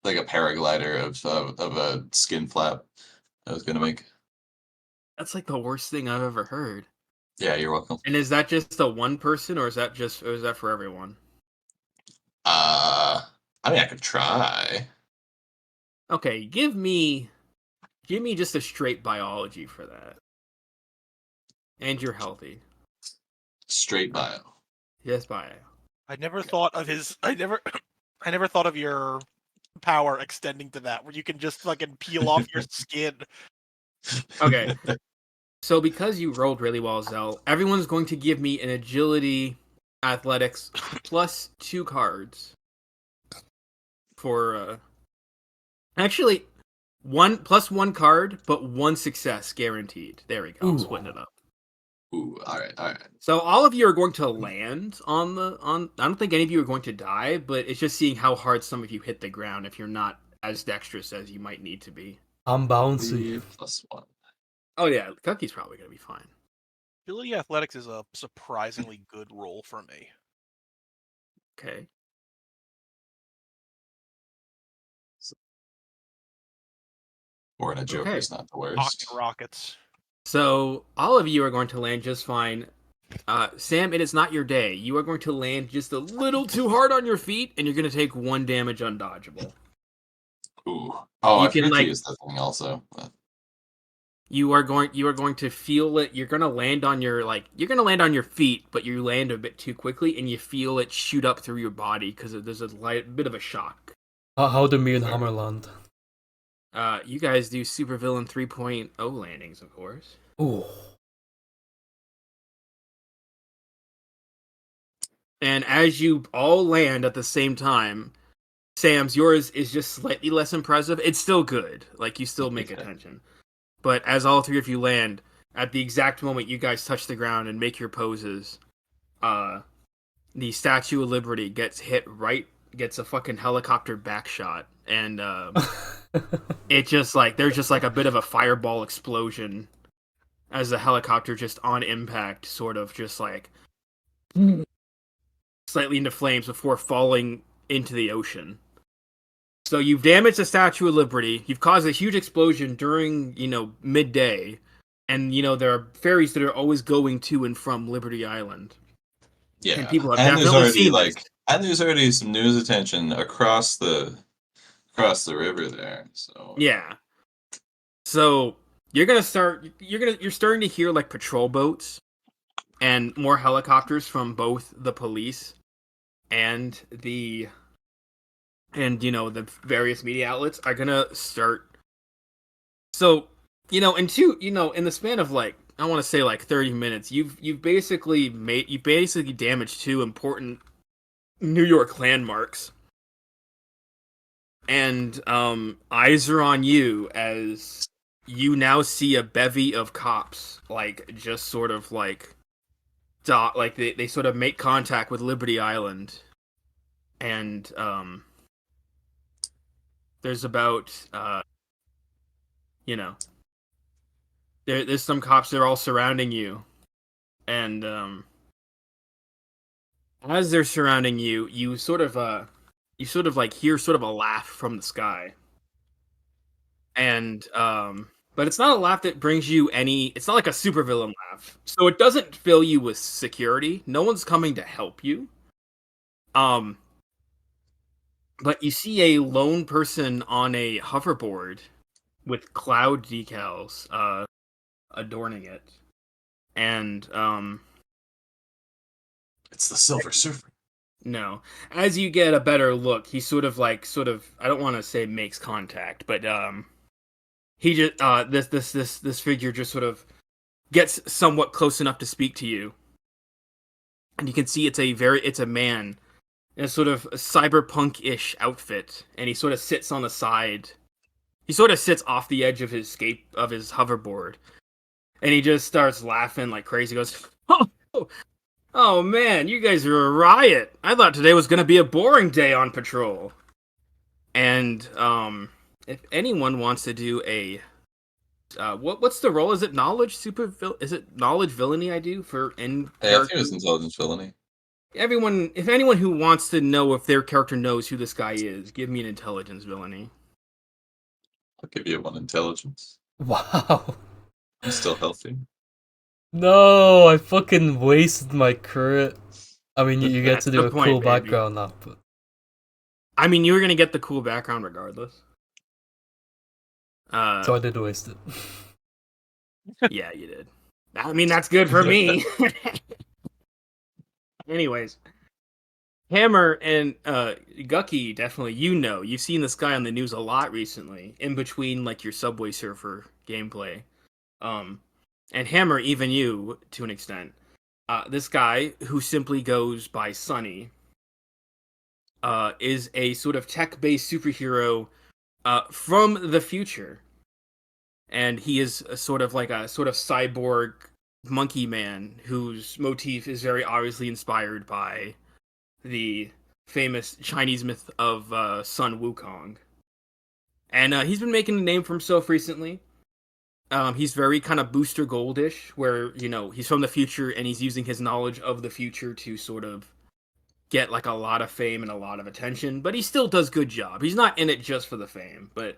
like a paraglider of a skin flap I was gonna make. That's like the worst thing I've ever heard. Yeah, you're welcome. And is that just the one person, or is that for everyone? I mean I could try. Okay, give me just a straight biology for that. And you're healthy. Straight bio. Yes, bio. I never thought of his. I never thought of your power extending to that, where you can just fucking peel off your skin. Okay. So because you rolled really well, Zell, everyone's going to give me an agility athletics plus 2 cards for actually 1 card, but 1 success guaranteed. There we go. I'm splitting it up. Ooh, all right. So all of you are going to land on I don't think any of you are going to die, but it's just seeing how hard some of you hit the ground if you're not as dexterous as you might need to be. I'm bouncy. +1. Oh yeah, Cookie's probably gonna be fine. Ability athletics is a surprisingly good roll for me. Okay. Or in a Joker's not the worst. Pocket rockets. So all of you are going to land just fine. Sam, it is not your day. You are going to land just a little too hard on your feet, and you're going to take 1 damage undodgeable. Ooh. Oh, You I can, forgot like- to use that thing also. You are going to feel it. You're going to land on your feet, but you land a bit too quickly, and you feel it shoot up through your body because there's a bit of a shock. How do me and Hammer land? You guys do Supervillain 3.0 landings, of course. Ooh. And as you all land at the same time, Sam's, yours is just slightly less impressive. It's still good. Like, you still make attention. But as all 3 of you land, at the exact moment you guys touch the ground and make your poses, the Statue of Liberty gets a fucking helicopter back shot. And it just like, there's just like a bit of a fireball explosion as the helicopter just on impact sort of just like slightly into flames before falling into the ocean. So you've damaged the Statue of Liberty, you've caused a huge explosion during, midday, and, there are ferries that are always going to and from Liberty Island. Yeah. And people have there's definitely already seen this. and there's already some news attention across the river there. So Yeah. So you're starting to hear like patrol boats and more helicopters from both the police and the various media outlets are gonna start. So, in the span of like, I want to say like 30 minutes, you've basically damaged 2 important New York landmarks. And eyes are on you as you now see a bevy of cops, like, just sort of like they sort of make contact with Liberty Island. And there's about there's some cops that are all surrounding you, and as they're surrounding you, you sort of like hear sort of a laugh from the sky, and but it's not a laugh that brings you any. It's not like a supervillain laugh, so it doesn't fill you with security. No one's coming to help you. But you see a lone person on a hoverboard with cloud decals adorning it. And it's the Silver Surfer. no. As you get a better look, he sort of I don't want to say makes contact, but he just this figure just sort of gets somewhat close enough to speak to you. And you can see it's a man in a sort of cyberpunk-ish outfit, and he sort of sits on the side. He sort of sits off the edge of his hoverboard, and he just starts laughing like crazy. He goes, "Oh man, you guys are a riot! I thought today was gonna be a boring day on patrol." And if anyone wants to do a what's the role? Is it knowledge Is it knowledge villainy? I do for in. Hey, I think it was intelligence villainy. If anyone who wants to know if their character knows who this guy is, give me an intelligence villainy. I'll give you 1 intelligence. Wow. I'm still healthy. No, I fucking wasted my crit. I mean, you get That's to do the a point, cool baby. background now, but I mean, you were gonna get the cool background regardless. so I did waste it. Yeah, you did. I mean, that's good for me. Anyways, Hammer and Gucky definitely, you've seen this guy on the news a lot recently, in between like your Subway Surfer gameplay. Um, and Hammer, even you to an extent. This guy who simply goes by Sunny is a sort of tech-based superhero from the future, and he is a sort of cyborg monkey man whose motif is very obviously inspired by the famous Chinese myth of Sun Wukong. And he's been making a name for himself recently. He's very kind of Booster Goldish, where, he's from the future and he's using his knowledge of the future to sort of get like a lot of fame and a lot of attention, but he still does good job. He's not in it just for the fame, but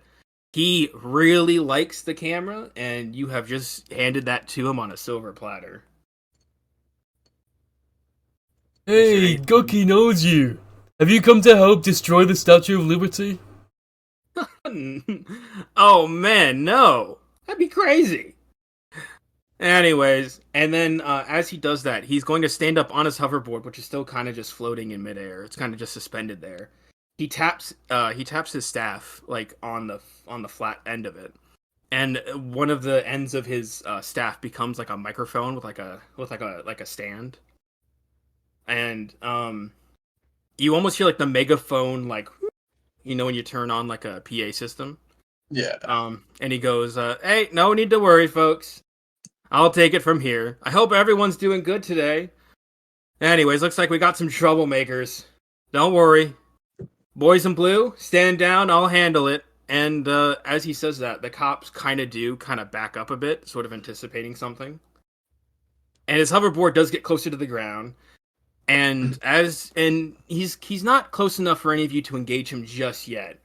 he really likes the camera, and you have just handed that to him on a silver platter. Hey, Gucky knows you. Have you come to help destroy the Statue of Liberty? Oh man, no. That'd be crazy. Anyways, and then as he does that, he's going to stand up on his hoverboard, which is still kind of just floating in midair. It's kind of just suspended there. He taps his staff like on the flat end of it, and one of the ends of his staff becomes like a microphone with like a stand, and you almost hear like the megaphone, like, when you turn on like a PA system. Yeah. And he goes, "Hey, no need to worry, folks. I'll take it from here. I hope everyone's doing good today. Anyways, looks like we got some troublemakers. Don't worry. Boys in blue, stand down, I'll handle it." And as he says that, the cops kind of back up a bit, sort of anticipating something. And his hoverboard does get closer to the ground. And he's not close enough for any of you to engage him just yet.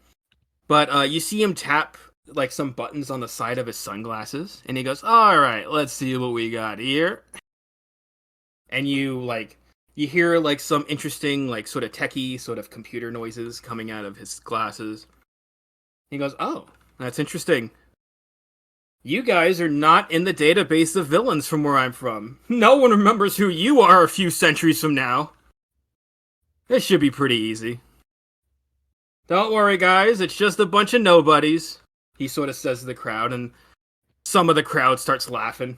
But you see him tap like some buttons on the side of his sunglasses, and he goes, "All right, let's see what we got here." And you hear like some interesting like sort of techie sort of computer noises coming out of his glasses. He goes, "Oh, that's interesting. You guys are not in the database of villains from where I'm from. No one remembers who you are a few centuries from now. This should be pretty easy. Don't worry, guys, it's just a bunch of nobodies," he sort of says to the crowd, and some of the crowd starts laughing.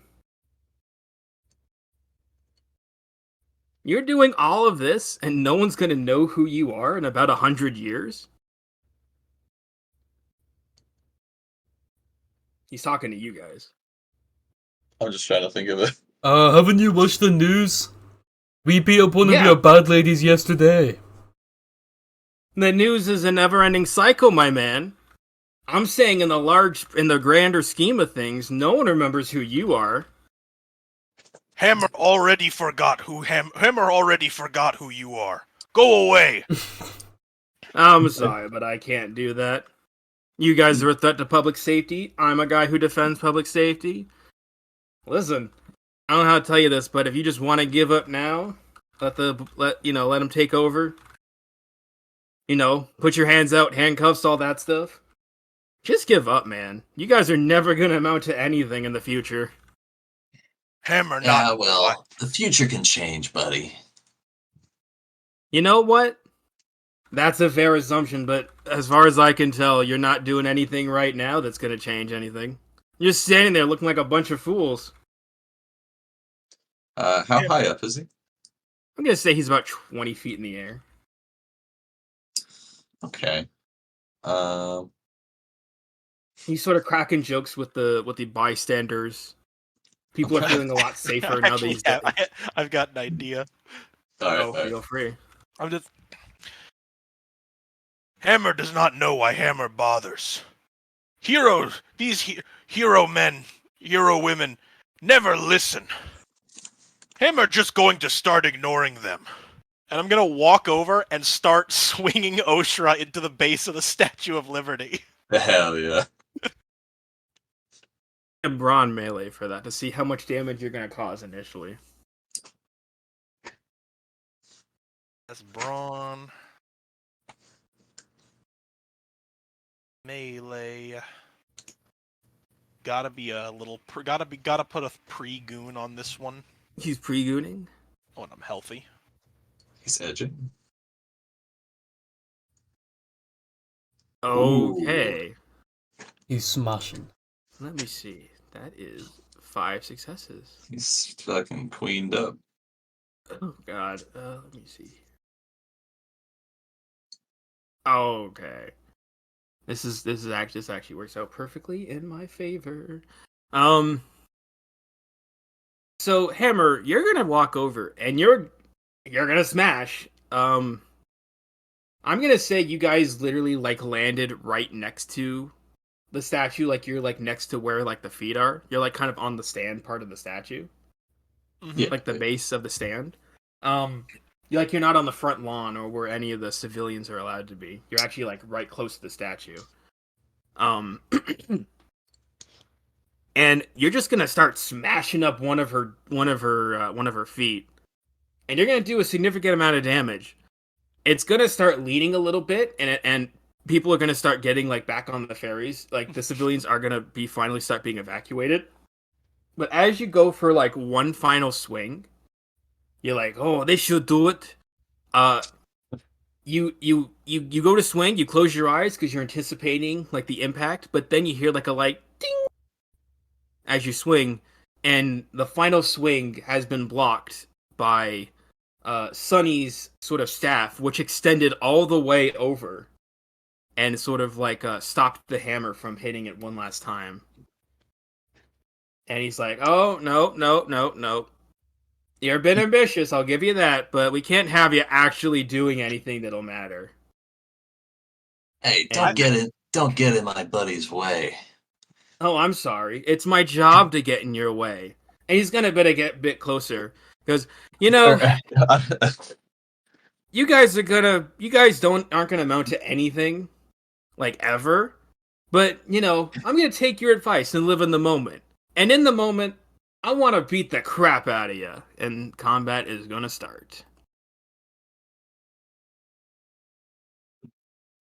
You're doing all of this, and no one's gonna know who you are in about 100 years? He's talking to you guys. I'm just trying to think of it. Haven't you watched the news? We beat up one of Yeah. your bad ladies yesterday. The news is a never-ending cycle, my man. I'm saying in the grander scheme of things, no one remembers who you are. Hammer already forgot who you are. Go away. I'm sorry, but I can't do that. You guys are a threat to public safety. I'm a guy who defends public safety. Listen, I don't know how to tell you this, but if you just want to give up now, let him take over. Put your hands out, handcuffs, all that stuff. Just give up, man. You guys are never gonna amount to anything in the future. Hammer Yeah, not. well, the future can change, buddy. You know what? That's a fair assumption, but as far as I can tell, you're not doing anything right now that's gonna change anything. You're just standing there looking like a bunch of fools. How high up is he? I'm gonna say he's about 20 feet in the air. Okay. He's sort of cracking jokes with the bystanders. People are feeling a lot safer now that he's dead. I've got an idea. All right. Feel free. Hammer does not know why Hammer bothers. Heroes, these hero men, hero women, never listen. Hammer just going to start ignoring them. And I'm going to walk over and start swinging Oshra into the base of the Statue of Liberty. Hell yeah. A brawn melee for that to see how much damage you're going to cause initially. That's brawn. Melee. Gotta put a pre-goon on this one. He's pre-gooning? Oh, and I'm healthy. He's edging. Okay. He's smashing. Let me see. That is 5 successes. He's fucking queened up. Oh god. Let me see. Okay. This actually works out perfectly in my favor. So Hammer, you're gonna walk over and you're gonna smash. I'm gonna say you guys literally like landed right next to the statue, like you're like next to where like the feet are. You're like kind of on the stand part of the statue. Yeah. Like the base of the stand. You're not on the front lawn or where any of the civilians are allowed to be. You're actually like right close to the statue. And you're just gonna start smashing up one of her feet, and you're gonna do a significant amount of damage. It's gonna start leaning a little bit, and people are gonna start getting like back on the ferries. Like the civilians are gonna be finally start being evacuated. But as you go for like one final swing, you're like, oh, they should do it. You go to swing, you close your eyes because you're anticipating like the impact, but then you hear like a light ding as you swing, and the final swing has been blocked by Sonny's sort of staff, which extended all the way over and sort of like stopped the hammer from hitting it one last time. And he's like, oh, no. You've been ambitious, I'll give you that, but we can't have you actually doing anything that'll matter. Hey, don't get in my buddy's way. Oh, I'm sorry. It's my job to get in your way. And he's gonna better get a bit closer. Because, you know, you guys aren't gonna amount to anything, like ever. But, you know, I'm gonna take your advice and live in the moment. And in the moment, I want to beat the crap out of you, and combat is gonna start.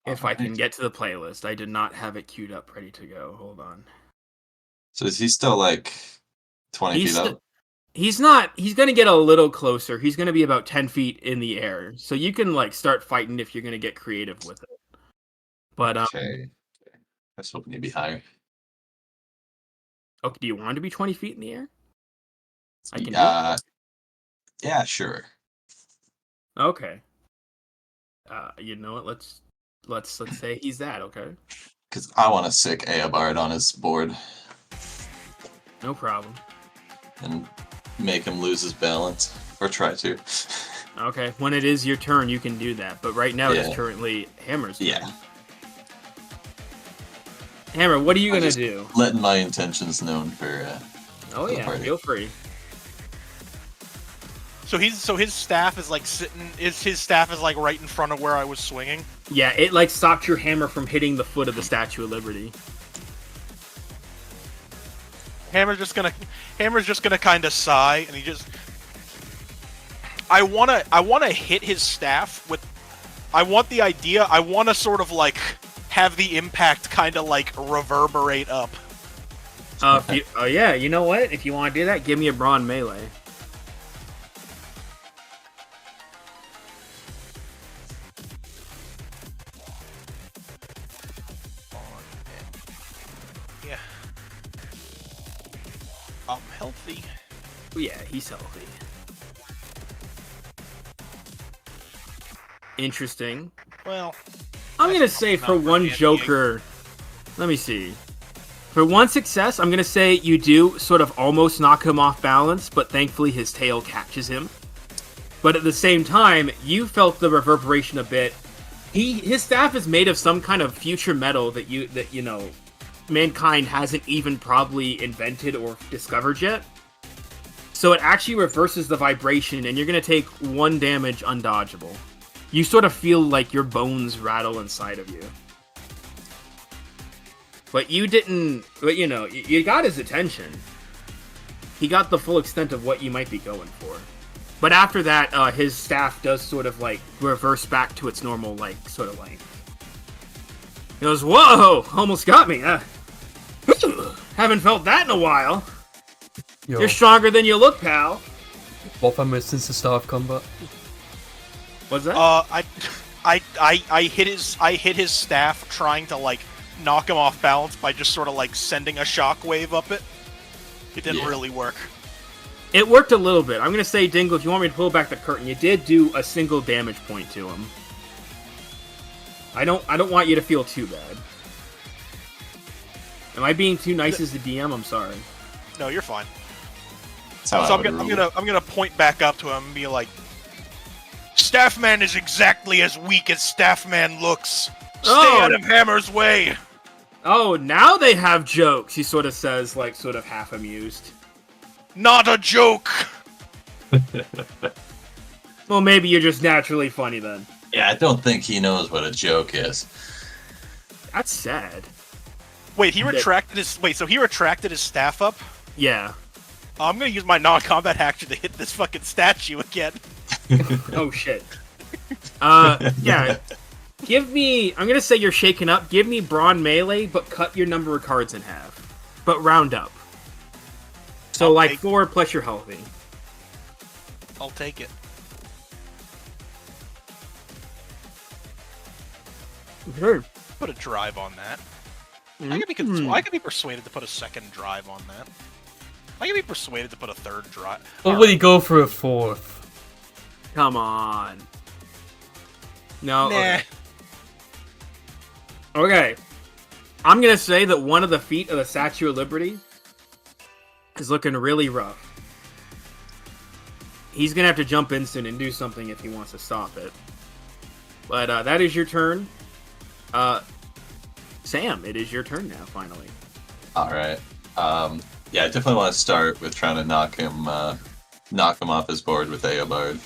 If I can get to the playlist, I did not have it queued up, ready to go. Hold on. So is he still like 20 feet up? He's not. He's gonna get a little closer. He's gonna be about 10 feet in the air, so you can like start fighting if you're gonna get creative with it. But Okay. I was hoping he'd be higher. Okay, do you want to be 20 feet in the air? I can do Yeah. Yeah, sure. it. Okay. You know what? Let's say he's that. Okay. Because I want to sick Eobard on his board No problem. and make him lose his balance. Or try to. Okay. When it is your turn, you can do that. But right now, it's Yeah. currently Hammer's turn. Yeah. Hammer, what are you I'm gonna just do? letting my intentions known for Oh the yeah, party. feel free. So his staff is like sitting. His staff is like right in front of where I was swinging. Yeah, it like stopped your hammer from hitting the foot of the Statue of Liberty. Hammer's just gonna kind of sigh, and he just. I wanna hit his staff with. I want to sort of like have the impact kind of like reverberate up. Oh yeah, you know what? If you want to do that, give me a brawn melee. Yeah. I'm healthy. Oh, yeah, he's healthy. Interesting. Well, I'm gonna say for not one really Joker. Let me see. For one success, I'm gonna say you do sort of almost knock him off balance, but thankfully his tail catches him. But at the same time, you felt the reverberation a bit. His staff is made of some kind of future metal that you know mankind hasn't even probably invented or discovered yet. So it actually reverses the vibration, and you're gonna take 1 damage undodgeable. You sort of feel like your bones rattle inside of you. But you didn't... But, you know, you got his attention. He got the full extent of what you might be going for. But after that, his staff does sort of, like, reverse back to its normal, like, sort of length. He goes, whoa! Almost got me. Haven't felt that in a while. Yo, You're stronger than you look, pal. what have I missed since the start of combat? What's that? I hit his staff trying to like knock him off balance by just sort of like sending a shockwave up it. It didn't really work. It worked a little bit. I'm gonna say, Dingle, if you want me to pull back the curtain, you did do a single damage point to him. I don't want you to feel too bad. Am I being too nice as the DM? I'm sorry. No, you're fine. That's how So I I'm would rule. gonna point back up to him and be like, Staffman is exactly as weak as Staffman looks. Stay out of Hammer's way. Oh, now they have jokes, he sort of says, like, sort of half amused. Not a joke. Well, maybe you're just naturally funny then. Yeah, I don't think he knows what a joke is. That's sad. Wait, he retracted his. Wait, so he retracted his staff up? Yeah. I'm gonna use my non-combat action to hit this fucking statue again. Oh, shit. Yeah. Give me... I'm gonna say you're shaken up. Give me brawn melee, but cut your number of cards in half. But round up. So, I'll like, take- 4 plus you're healthy. I'll take it. Sure. Put a drive on that. Mm-hmm. I could be persuaded to put a second drive on that. I could be persuaded to put a third drive. Or will you go for a fourth? Come on. No. Nah. Okay. Okay. I'm gonna say that one of the feet of the Statue of Liberty is looking really rough. He's gonna have to jump in soon and do something if he wants to stop it. But that is your turn. Sam, it is your turn now, finally. Alright. Yeah, I definitely want to start with trying to knock him off his board with Eobard.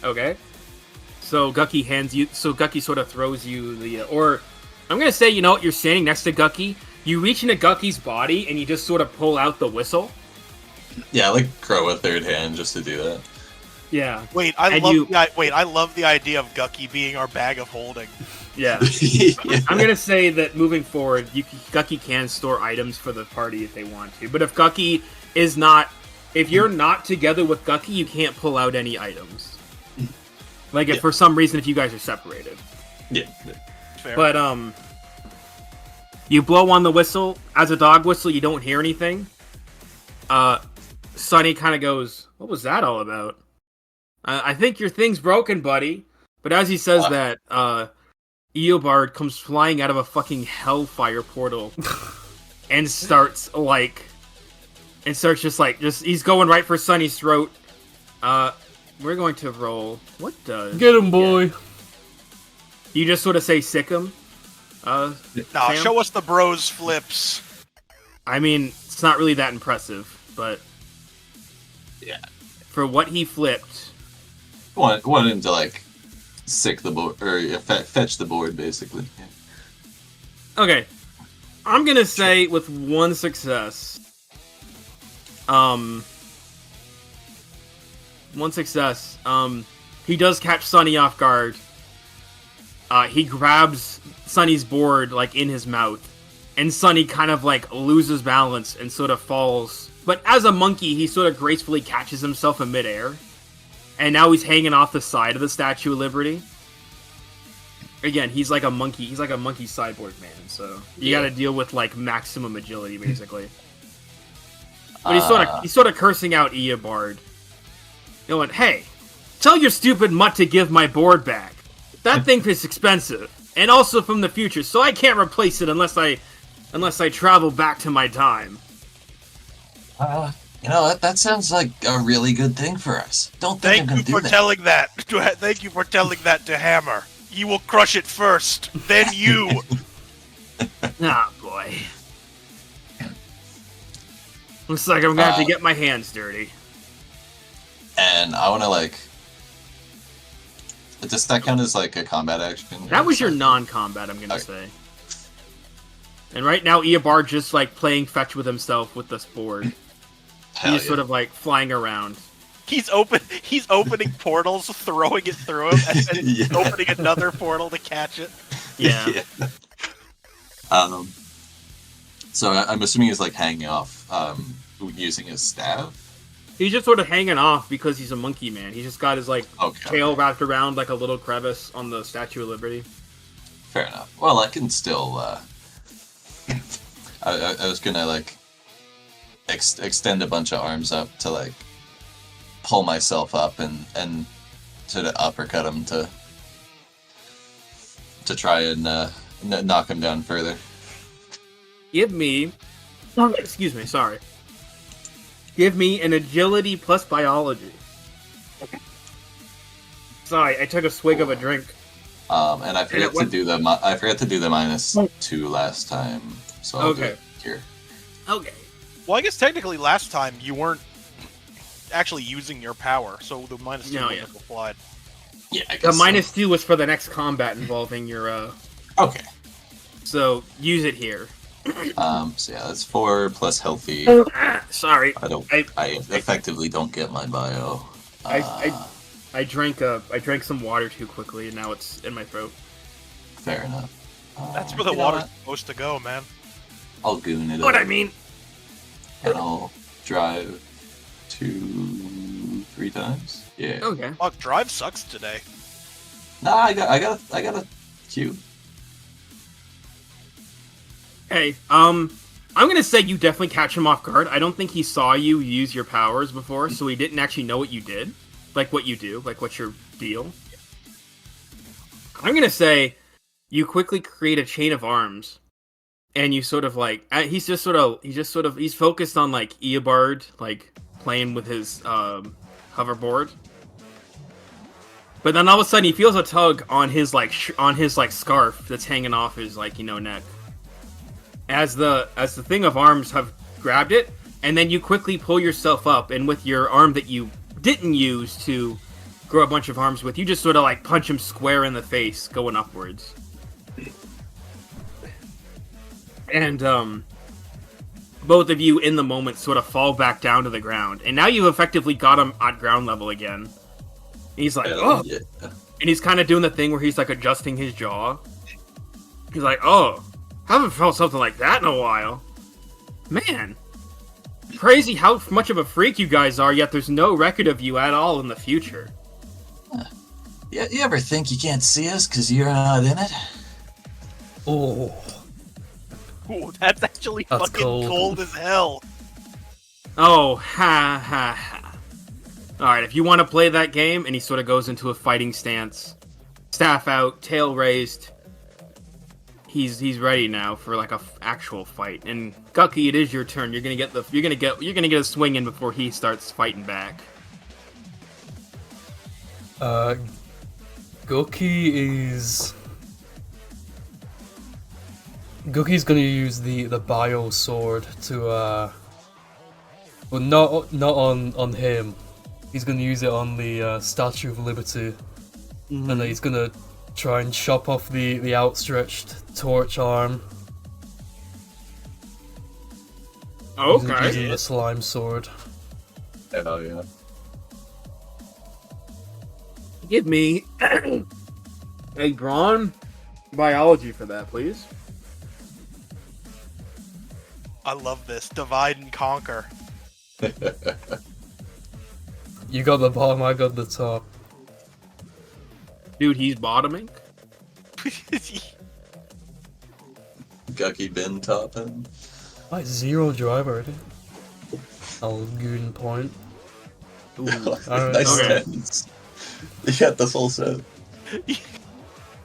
Okay. So Gucky sort of throws you the, or I'm gonna say, you know what, you're standing next to Gucky, you reach into Gucky's body and you just sort of pull out the whistle. Yeah, like grow a third hand just to do that. Yeah. Wait, I And love the idea of Gucky being our bag of holding. Yeah. I'm gonna say that moving forward, Gucky can store items for the party if they want to. But if Gucky is not, if you're not together with Gucky, you can't pull out any items. Like if for some reason, if you guys are separated. Yeah. Fair. But you blow on the whistle. As a dog whistle, you don't hear anything. Sonny kind of goes, "What was that all about?" I think your thing's broken, buddy. But as he says that, Eobard comes flying out of a fucking hellfire portal and starts he's going right for Sonny's throat. We're going to roll. What does? Get him, boy. Yeah. You just sort of say sick him. Nah, Sam? show us the bros flips. I mean, it's not really that impressive, but Yeah. for what he flipped, Want him to like sick the board or fetch the board basically. Yeah. okay, I'm gonna say with one success, he does catch Sonny off guard. He grabs Sonny's board like in his mouth, and Sonny kind of like loses balance and sort of falls. But as a monkey, he sort of gracefully catches himself in midair, and now he's hanging off the side of the Statue of Liberty. Again, he's like a monkey. He's like a monkey cyborg man. So you got to deal with like maximum agility, basically. But he's sort of cursing out Eobard. Going, "Hey, tell your stupid mutt to give my board back. That thing is expensive, and also from the future, so I can't replace it unless I travel back to my time." That sounds like a really good thing for us. Don't think I'm Thank gonna you do for that. telling that. Thank you for telling that to Hammer. You will crush it first, then you. Ah, boy. Looks like I'm gonna have to get my hands dirty. And I want to like. Does that count as like a combat action? That was your non-combat, I'm gonna Okay. say. And right now, Eobard just like playing fetch with himself with this board. Hell He's yeah. sort of like flying around. He's opening portals, throwing it through him, and then Yeah. opening another portal to catch it. Yeah. So I'm assuming he's like hanging off, using his staff. He's just sort of hanging off because he's a monkey man. He's just got his like Okay. tail wrapped around like a little crevice on the Statue of Liberty. Fair enough. Well, I can still. I was gonna like extend a bunch of arms up to like pull myself up and sort of uppercut him to try and knock him down further. Give me, excuse me, sorry. Give me an agility plus biology. Sorry, I took a swig of a drink. And I forgot to do the -2 last time, so I'll do it here. Okay. Well, I guess technically last time you weren't actually using your power, so the -2 wouldn't have applied. Yeah, I The guess -2 was for the next combat involving your, Okay. So, use it here. So yeah, that's 4 plus healthy. Sorry. I effectively don't get my bio. I drank some water too quickly, and now it's in my throat. Fair enough. That's where the water's supposed to go, man. I'll goon it What up, I mean? and I'll drive 2-3 times. Yeah. Okay. Fuck, drive sucks today. Nah, I got a cue. Hey, I'm gonna say you definitely catch him off guard. I don't think he saw you use your powers before, so he didn't actually know what you did. Like what you do, like what's your deal. I'm gonna say you quickly create a chain of arms, and you sort of like he's focused on like Eobard, like playing with his hoverboard. But then all of a sudden he feels a tug on his scarf that's hanging off his neck. As the thing of arms have grabbed it, and then you quickly pull yourself up, and with your arm that you didn't use to grow a bunch of arms with, you just sort of like punch him square in the face, going upwards. And both of you in the moment sort of fall back down to the ground, and now you've effectively got him at ground level again. And he's like, oh, Yeah. and he's kind of doing the thing where he's like adjusting his jaw. He's like, oh, haven't felt something like that in a while. Man, crazy how much of a freak you guys are, yet there's no record of you at all in the future. Yeah, you ever think you can't see us because you're not in it? Oh, Ooh, that's actually That's fucking cold. cold as hell. Oh, ha ha ha. Alright, if you want to play that game, and he sort of goes into a fighting stance, staff out, tail raised, he's ready now for like a actual fight. And Gucky, it is your turn. You're gonna get a swing in before he starts fighting back. Goki's gonna use the bio sword to well, not on him. He's gonna use it on the Statue of Liberty, and then he's gonna try and chop off the outstretched torch arm. Okay. Using the slime sword. Hell yeah. Give me a brawn biology for that, please. I love this. Divide and conquer. You got the bottom, I got the top. Dude, he's bottoming. Gucky bin topping. Like 0 drive already. I'll goon point. Ooh. Alright. Nice Okay. tens. You got the full set.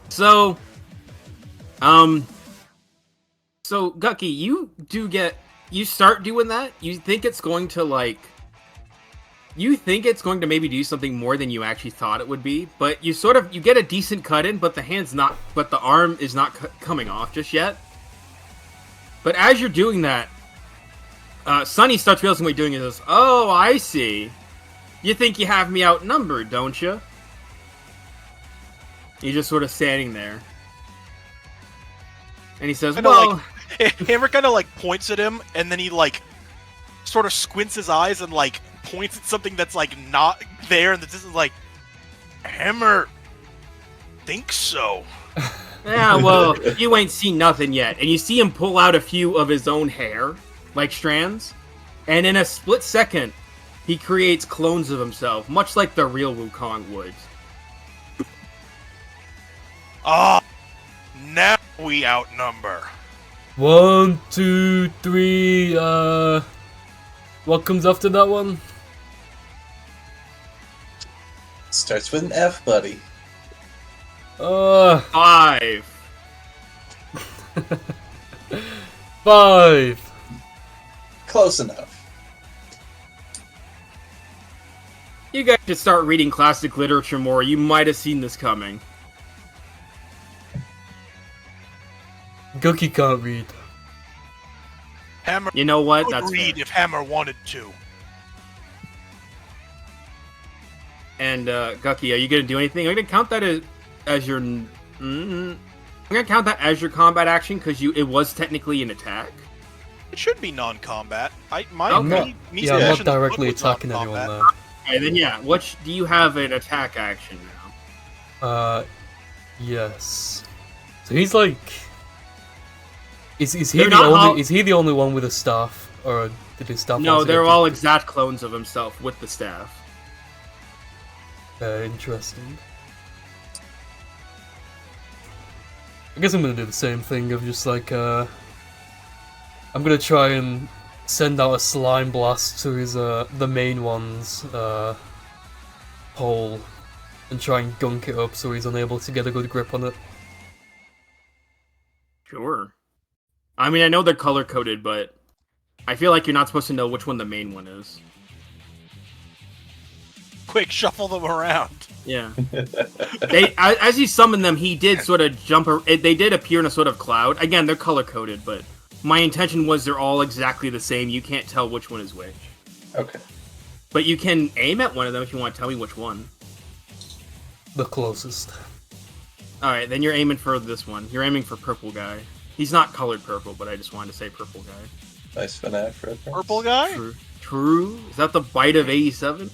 So, Gucky, you start doing that. You think it's going to maybe do something more than you actually thought it would be, but you get a decent cut in, but the arm is not coming off just yet. But as you're doing that, Sonny starts realizing what you're doing and says, "Oh, I see. You think you have me outnumbered, don't you?" He's just sort of standing there. And he says, Kinda "Well, Hammer kind of like points at him, and then he like sort of squints his eyes and like points at something that's like not there, and this is like, Hammer thinks so. yeah, well, you ain't seen nothing yet." And you see him pull out a few of his own hair, like strands, and in a split second, he creates clones of himself, much like the real Wukong would. Ah, now we outnumber. 1, 2, 3. What comes after that one? Starts with an F, buddy. 5. 5. Close enough. You guys should start reading classic literature more. You might have seen this coming. Gookie can't read. Hammer You know what? could That's read fair. if Hammer wanted to. And Gucky, are you gonna do anything? I'm gonna count that as your. I'm gonna count that as your combat action because it was technically an attack. It should be non-combat. Okay. I'm not smashing the directly book was attacking anyone non-combat. though. And then yeah, do you have an attack action now? Yes. So he's like, is he They're the not only? all- Is he the only one with a staff, or did his staff? No, also they're get all to- exact clones of himself with the staff. Interesting. I guess I'm gonna do the same thing of just like I'm gonna try and send out a slime blast to his the main one's hole and try and gunk it up so he's unable to get a good grip on it. Sure. I mean, I know they're color coded, but I feel like you're not supposed to know which one the main one is. Quick, shuffle them around. Yeah. As you summon them, he did sort of they did appear in a sort of cloud. Again, they're color coded, but my intention was they're all exactly the same. You can't tell which one is which. Okay. But you can aim at one of them if you want to tell me which one. The closest. Alright, then you're aiming for this one. You're aiming for purple guy. He's not colored purple, but I just wanted to say purple guy. Nice FNAF reference. Purple guy? True. Is that the bite of 87?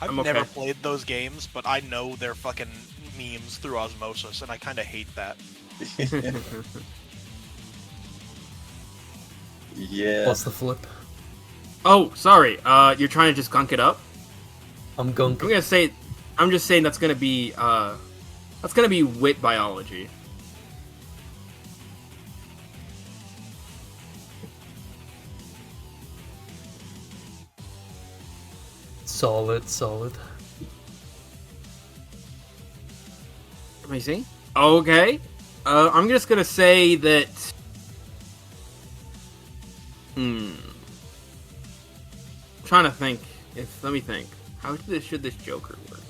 I've I'm okay. never played those games, but I know they're fucking memes through osmosis, and I kind of hate that. Yeah. What's the flip? Oh, sorry. You're trying to just gunk it up? I'm gunking. I'm just saying that's gonna be wit biology. Solid. Let me see. Okay. I'm just gonna say that. I'm trying to think. Let me think. How should this Joker work?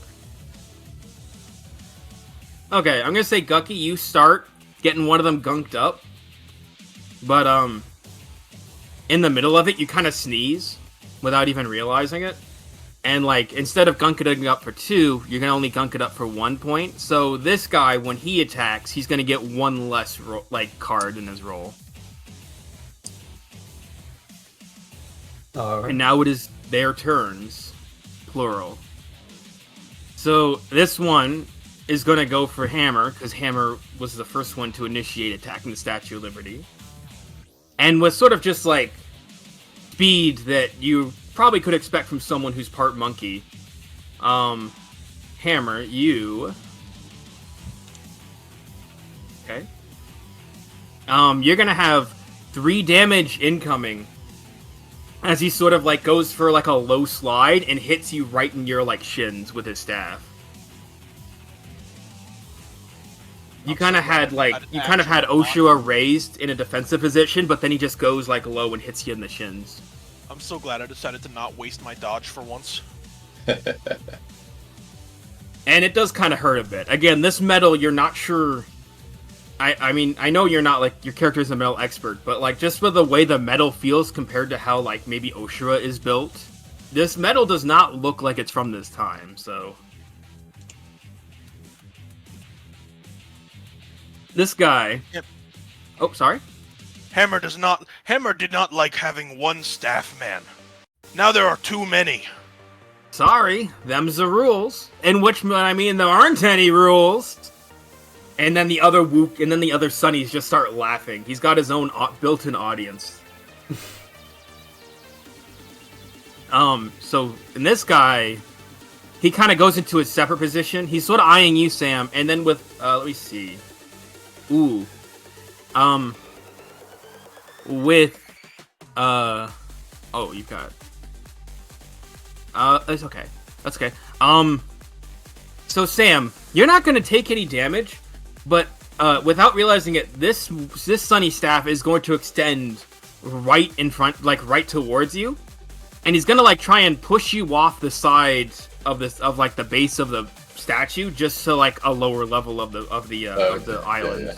Okay, I'm gonna say Gucky, you start getting one of them gunked up, but in the middle of it, you kind of sneeze without even realizing it. And, like, instead of gunking it up for 2, you're going to only gunk it up for 1 point. So this guy, when he attacks, he's going to get 1 less, card in his roll. Alright. And now it is their turns. Plural. So this one is going to go for Hammer, because Hammer was the first one to initiate attacking the Statue of Liberty. And with sort of just, like, speed that you probably could expect from someone who's part monkey. Hammer, you... Okay. You're gonna have 3 damage incoming as he sort of, like, goes for, like, a low slide and hits you right in your, like, shins with his staff. You kind of had Oshua raised in a defensive position, but then he just goes, like, low and hits you in the shins. I'm so glad I decided to not waste my dodge for once. And it does kind of hurt a bit. Again, this metal, you're not sure... I mean, I know you're not, like, your character is a metal expert, but, like, just with the way the metal feels compared to how, like, maybe Oshura is built, this metal does not look like it's from this time, so... This guy... Yep. Oh, sorry? Hammer did not like having one staff man. Now there are too many. Sorry, them's the rules. In which, I mean, there aren't any rules. And then the other Sunnies just start laughing. He's got his own built-in audience. So in this guy, he kind of goes into a separate position. He's sort of eyeing you, Sam, and then with let me see. Ooh. With oh, you got. It's okay. That's okay. So Sam, you're not gonna take any damage, but without realizing it, this sunny staff is going to extend right in front, like right towards you, and he's gonna like try and push you off the side of like the base of the statue, just to like a lower level of the island. Yeah.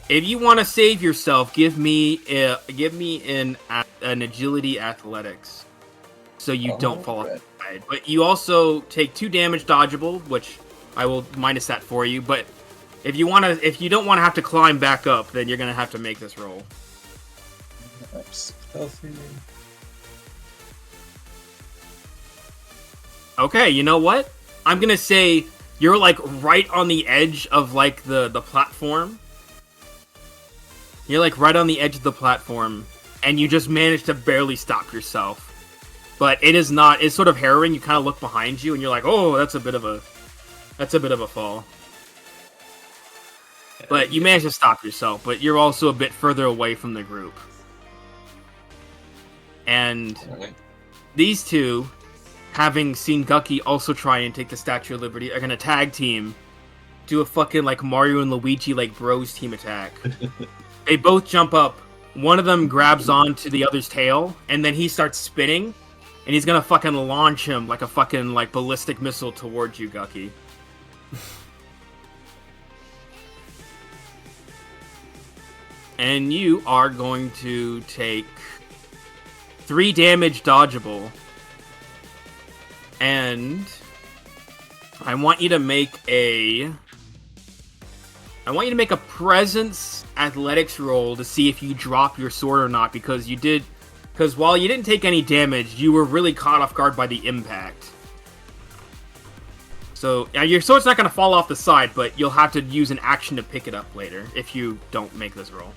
If you want to save yourself, give me an agility athletics, so you don't fall off the side. But you also take 2 damage dodgeable, which I will minus that for you. But if you don't want to have to climb back up, then you're gonna have to make this roll. Okay, you know what? I'm gonna say you're like right on the edge of like the platform. You're like right on the edge of the platform, and you just managed to barely stop yourself. But it's sort of harrowing. You kind of look behind you, and you're like, oh, that's a bit of a fall. But you managed to stop yourself, but you're also a bit further away from the group. And these two, having seen Gucky also try and take the Statue of Liberty, are gonna tag team, do a fucking like Mario and Luigi like bros team attack. They both jump up. One of them grabs onto the other's tail, and then he starts spinning, and he's gonna fucking launch him like a fucking like ballistic missile towards you, Gucky. And you are going to take 3 damage dodgeable. And I want you to make a presence athletics roll to see if you drop your sword or not, because while you didn't take any damage, you were really caught off guard by the impact. So your sword's not going to fall off the side, but you'll have to use an action to pick it up later if you don't make this roll.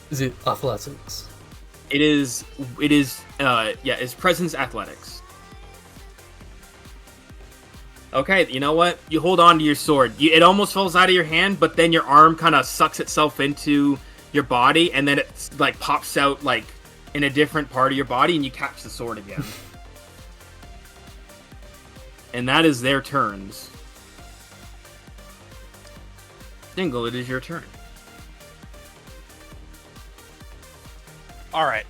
Is it athletics? It's presence athletics. Okay, you know what? You hold on to your sword. It almost falls out of your hand, but then your arm kind of sucks itself into your body, and then it like pops out like in a different part of your body, and you catch the sword again. And that is their turns. Dingle, it is your turn. All right.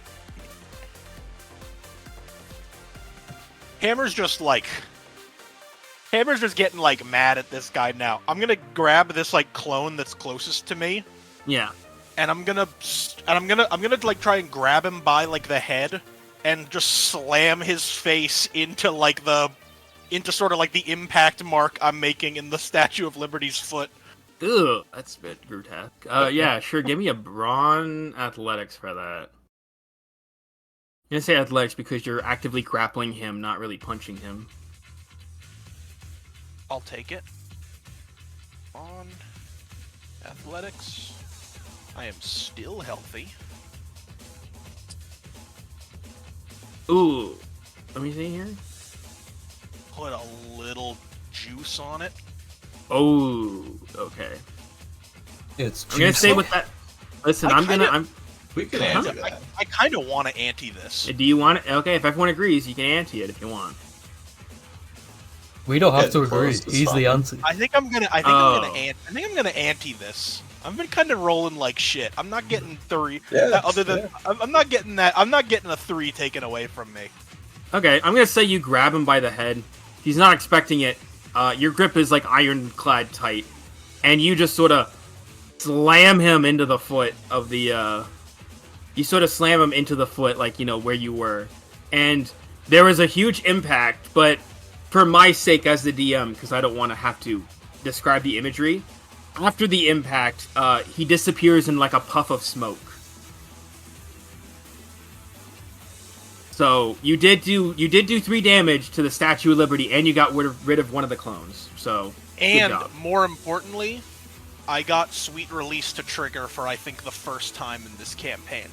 Hammer's just getting like mad at this guy now. I'm gonna grab this like clone that's closest to me. Yeah. And I'm gonna like try and grab him by like the head and just slam his face into sort of like the impact mark I'm making in the Statue of Liberty's foot. Ugh, that's a bit grotesque. Yeah, sure. Give me a brawn athletics for that. I'm gonna say athletics because you're actively grappling him, not really punching him. I'll take it. On athletics, I am still healthy. Ooh, let me see here. Put a little juice on it. Oh, okay. It's I'm gonna say with that. Listen, We can ante that. I kind of want to ante this. Do you want it? Okay, if everyone agrees, you can ante it if you want. We don't have to agree. close to He's the something. anti. I think I'm gonna ante this. I've been kind of rolling like shit. I'm not getting 3. Yeah, I'm not getting that. I'm not getting a 3 taken away from me. Okay, I'm gonna say you grab him by the head. He's not expecting it. Your grip is like ironclad tight, and you just sort of slam him into the foot of the. You sort of slam him into the foot, like where you were, and there was a huge impact. But for my sake, as the DM, because I don't want to have to describe the imagery, after the impact, he disappears in like a puff of smoke. So you did do 3 damage to the Statue of Liberty, and you got rid of one of the clones. So and more importantly, I got Sweet Release to trigger for I think the first time in this campaign.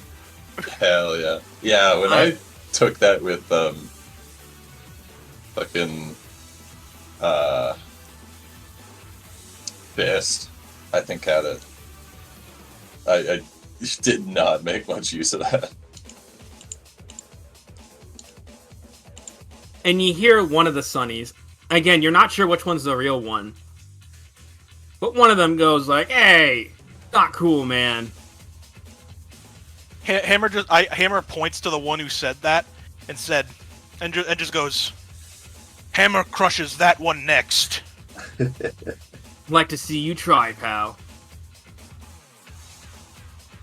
Hell yeah. Yeah, when I took that with fucking Fist, I think, had it. I did not make much use of that. And you hear one of the Sunnies. Again, you're not sure which one's the real one. But one of them goes like, "Hey, not cool, man." Hammer points to the one who said that and just goes, "Hammer crushes that one next." Like to see you try, pal.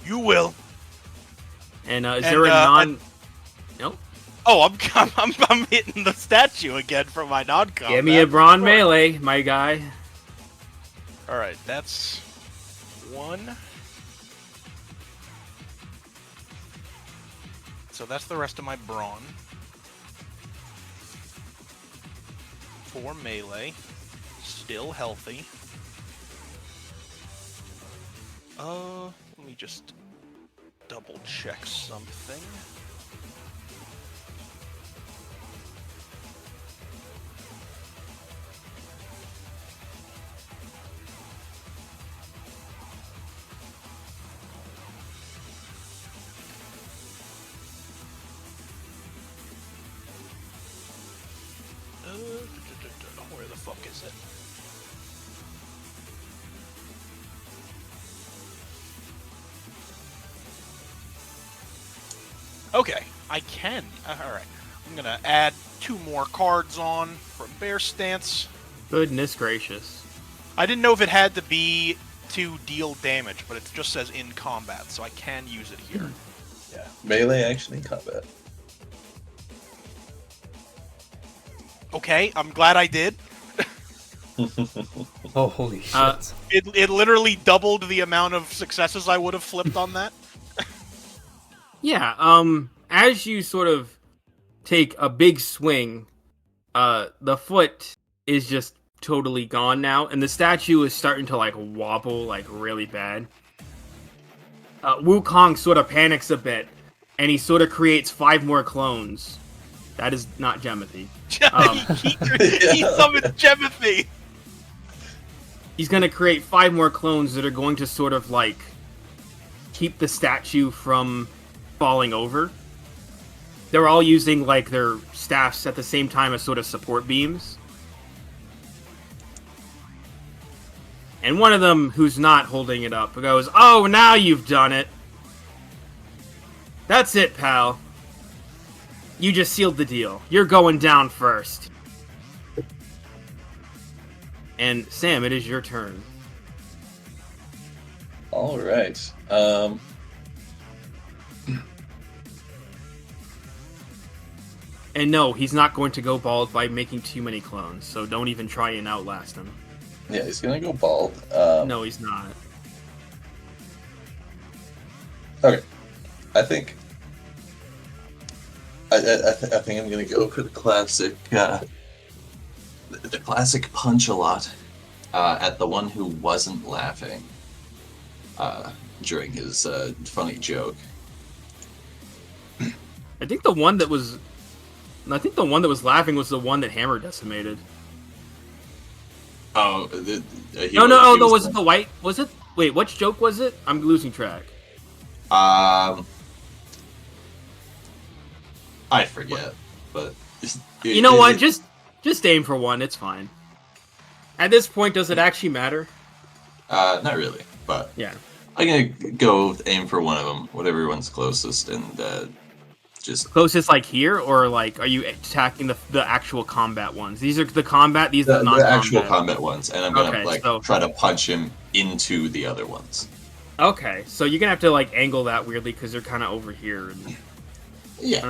You will. And is there a non? No. Oh, I'm hitting the statue again for my non-combat. Give me a brawn melee, my guy. All right, that's one. So that's the rest of my brawn. 4 melee, still healthy. Let me just double check something. Where the fuck is it? Okay, I can. Alright. I'm gonna add 2 more cards on for Bear Stance. Goodness gracious. I didn't know if it had to be to deal damage, but it just says in combat, so I can use it here. Yeah, melee action in combat. Okay, I'm glad I did. Oh, holy shit. It literally doubled the amount of successes I would have flipped on that. Yeah, as you sort of take a big swing, the foot is just totally gone now, and the statue is starting to, like, wobble, like, really bad. Wukong sort of panics a bit, and he sort of creates 5 more clones. That is not Gemothy. He summoned Gemothy! He's gonna create 5 more clones that are going to sort of, like, keep the statue from falling over. They're all using, like, their staffs at the same time as sort of support beams. And one of them, who's not holding it up, goes, "Oh, now you've done it. That's it, pal. You just sealed the deal. You're going down first." And Sam, it is your turn. All right. And no, he's not going to go bald by making too many clones, so don't even try and outlast him. Yeah, he's gonna go bald. No, he's not. Okay. I think I'm gonna go for the classic, the classic punch a lot at the one who wasn't laughing during his funny joke. I think the one that was laughing was the one that Hammer decimated. Oh, No, was it the white? Was it? Wait, which joke was it? I'm losing track. I forget, but You know what? Just aim for one. It's fine. At this point, does it actually matter? Not really, but Yeah. I'm gonna go aim for one of them, whatever one's closest, and just Closest, like here, or like, are you attacking the actual combat ones? These are the combat. These are the non-combat. actual combat ones, and I'm gonna Okay, so- try to punch him into the other ones. Okay, so you're gonna have to like angle that weirdly because they're kind of over here. And Yeah.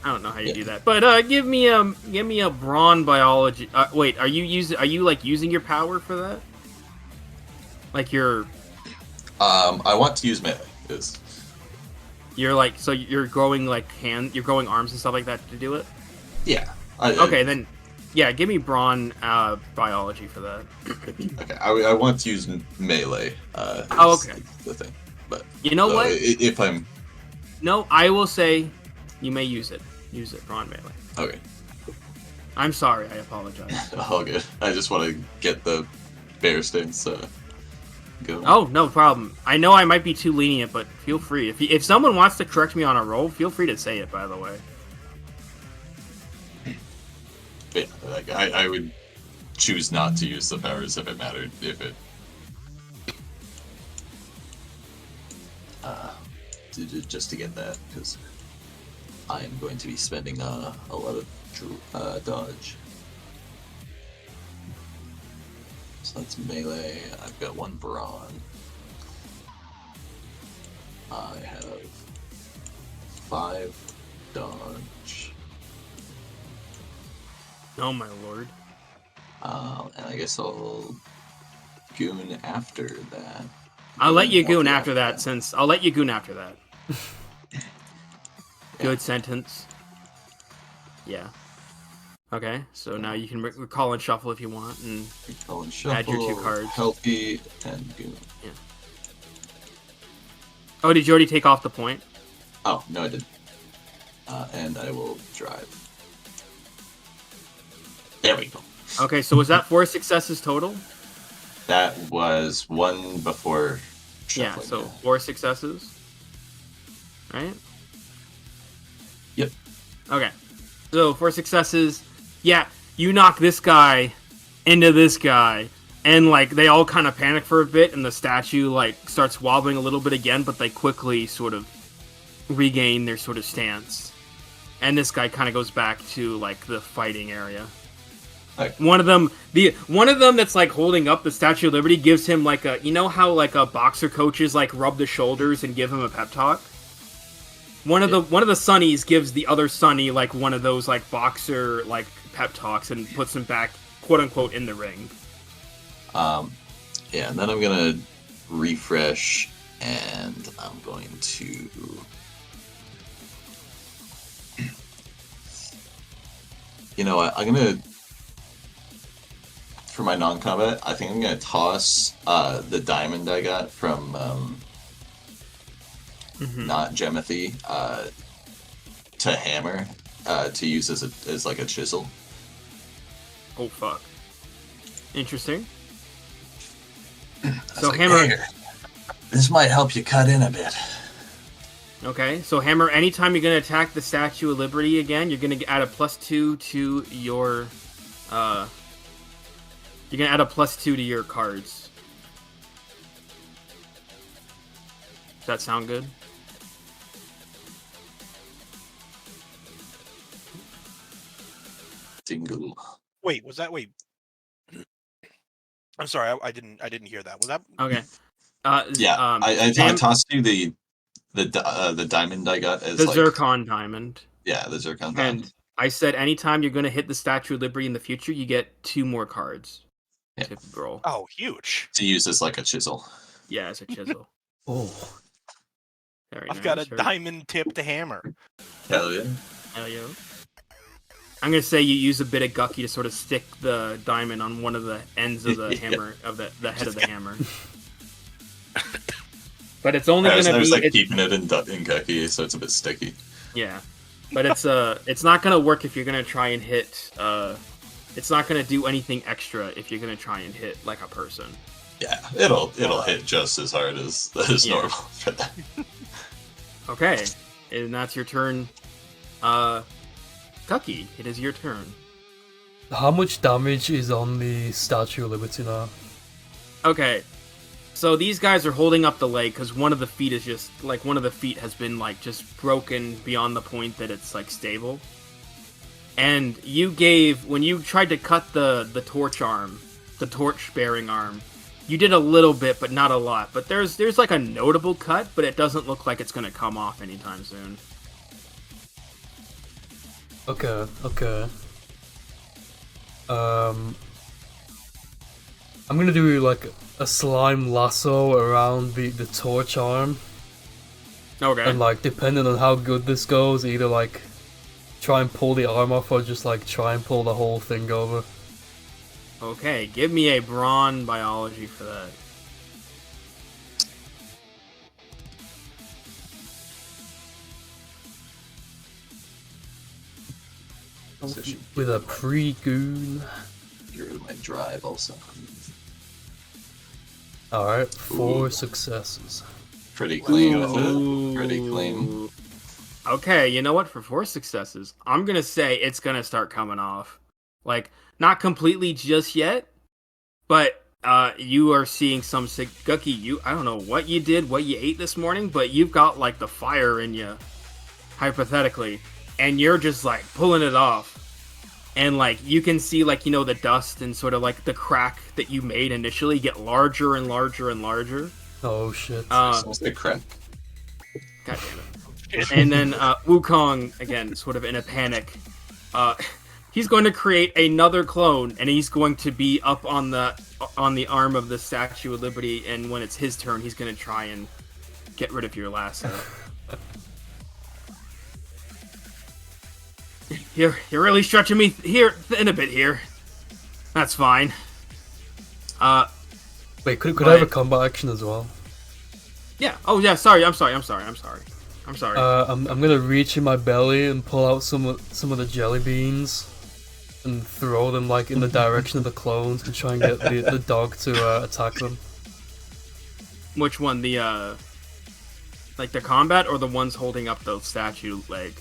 I don't know how you do that. But give me a brawn biology. Wait, are you using your power for that? Like your I want to use melee. you're like, so you're growing like you're growing arms and stuff like that to do it. Yeah. Okay, then yeah, give me brawn biology for that. Okay, I want to use melee. Okay. The thing, but You know what? If I'm No, I will say you may use it. Use it, brawn melee. okay. I'm sorry. I apologize. All good. I just want to get the bear stance going. Oh, no problem. I know I might be too lenient, but feel free. If someone wants to correct me on a roll, feel free to say it, by the way. Yeah, like, I would choose not to use the powers if it mattered. If it. Just to get that, because I am going to be spending a lot of dodge. So that's melee. I've got 1 brawn. I have 5 dodge. Oh my lord. And I guess I'll goon after that. I'll let you goon after that, since I'll let you goon after that. Good sentence. Yeah. Okay, so now you can recall and shuffle if you want, and Recall and shuffle, add your 2 cards. Healthy, and goon. Yeah. Oh, did you already take off the point? Oh, no, I didn't. And I will drive. There we go. Okay, so was that 4 successes total? That was 1 before Yeah, shuffling. so 4 successes. Right? Yep. Okay. So 4 successes. Yeah, you knock this guy into this guy, and like they all kind of panic for a bit, and the statue like starts wobbling a little bit again, but they quickly sort of regain their sort of stance. And this guy kind of goes back to like the fighting area. Okay. One of them that's like holding up the Statue of Liberty gives him like a, you know how like a boxer coaches like rub the shoulders and give him a pep talk. One of the Sonnies gives the other Sonny like one of those like boxer like pep talks and puts him back, quote unquote, in the ring. Yeah, and then I'm gonna refresh, and I'm going to. You know what? I'm gonna. For my non-combat, I think I'm gonna toss the diamond I got from not Gemothy to Hammer to use as like a chisel. Oh fuck! Interesting. I was So like, Hammer. "Here, this might help you cut in a bit." Okay, so Hammer. Anytime you're gonna attack the Statue of Liberty again, you're gonna add a +2 to your. You're gonna add a +2 to your cards. Does that sound good? Dingle. Wait, was that wait? I'm sorry, I didn't hear that. Was that Okay. Yeah, I Sam- tossed you the diamond I got as the like Zircon Diamond. yeah, the Zircon And diamond. I said anytime you're gonna hit the Statue of Liberty in the future, you get 2 more cards Yeah. to roll. Oh, huge. To use as like a chisel. Yeah, as a chisel. Oh, Very I've got a nice, very- diamond tipped hammer. Hell yeah. Hell yeah. I'm gonna say you use a bit of Gucky to sort of stick the diamond on one of the ends of the Yeah. hammer, of the head of the hammer. But it's only I was gonna be like it's- keeping it in Gucky, so it's a bit sticky. yeah. But it's not gonna work if you're gonna try and hit. It's not gonna do anything extra if you're gonna try and hit like a person. Yeah, it'll hit just as hard as Yeah. normal for that. Okay, and that's your turn. Gucky, it is your turn. how much damage is on the Statue of Liberty now? Okay, so these guys are holding up the leg because one of the feet is just like one of the feet has been like just broken beyond the point that it's like stable. And you gave when you tried to cut the torch arm, the torch bearing arm, you did a little bit but not a lot. But there's like a notable cut, but it doesn't look like it's gonna come off anytime soon. Okay. I'm gonna do like a slime lasso around the torch arm, Okay. and like depending on how good this goes, either like try and pull the arm off or just like try and pull the whole thing over. Okay, give me a brawn biology for that. position. With a pre-goon. Get rid of my drive also. Alright, 4 Ooh. successes. Pretty clean with Ooh. it. Pretty clean. Okay, you know what? For 4 successes, I'm gonna say it's gonna start coming off. Like, not completely just yet, but you are seeing some Gucky. I don't know what you did, what you ate this morning, but you've got like the fire in you, hypothetically, and you're just like pulling it off. And like you can see like the dust and sort of like the crack that you made initially get larger and larger and larger. Oh shit. Sounds like crap. God damn it. And then Wukong again, sort of in a panic. He's going to create another clone, and he's going to be up on the arm of the Statue of Liberty. And when it's his turn, he's going to try and get rid of your lasso. You're really stretching me here thin a bit here. That's fine. Wait, could I have a combat action as well? Yeah. Oh yeah. Sorry. I'm sorry. I'm sorry. I'm gonna reach in my belly and pull out some of the jelly beans, and throw them like in the direction of the clones and try and get the dog to attack them. Which one? The like the combat or the ones holding up the statue leg?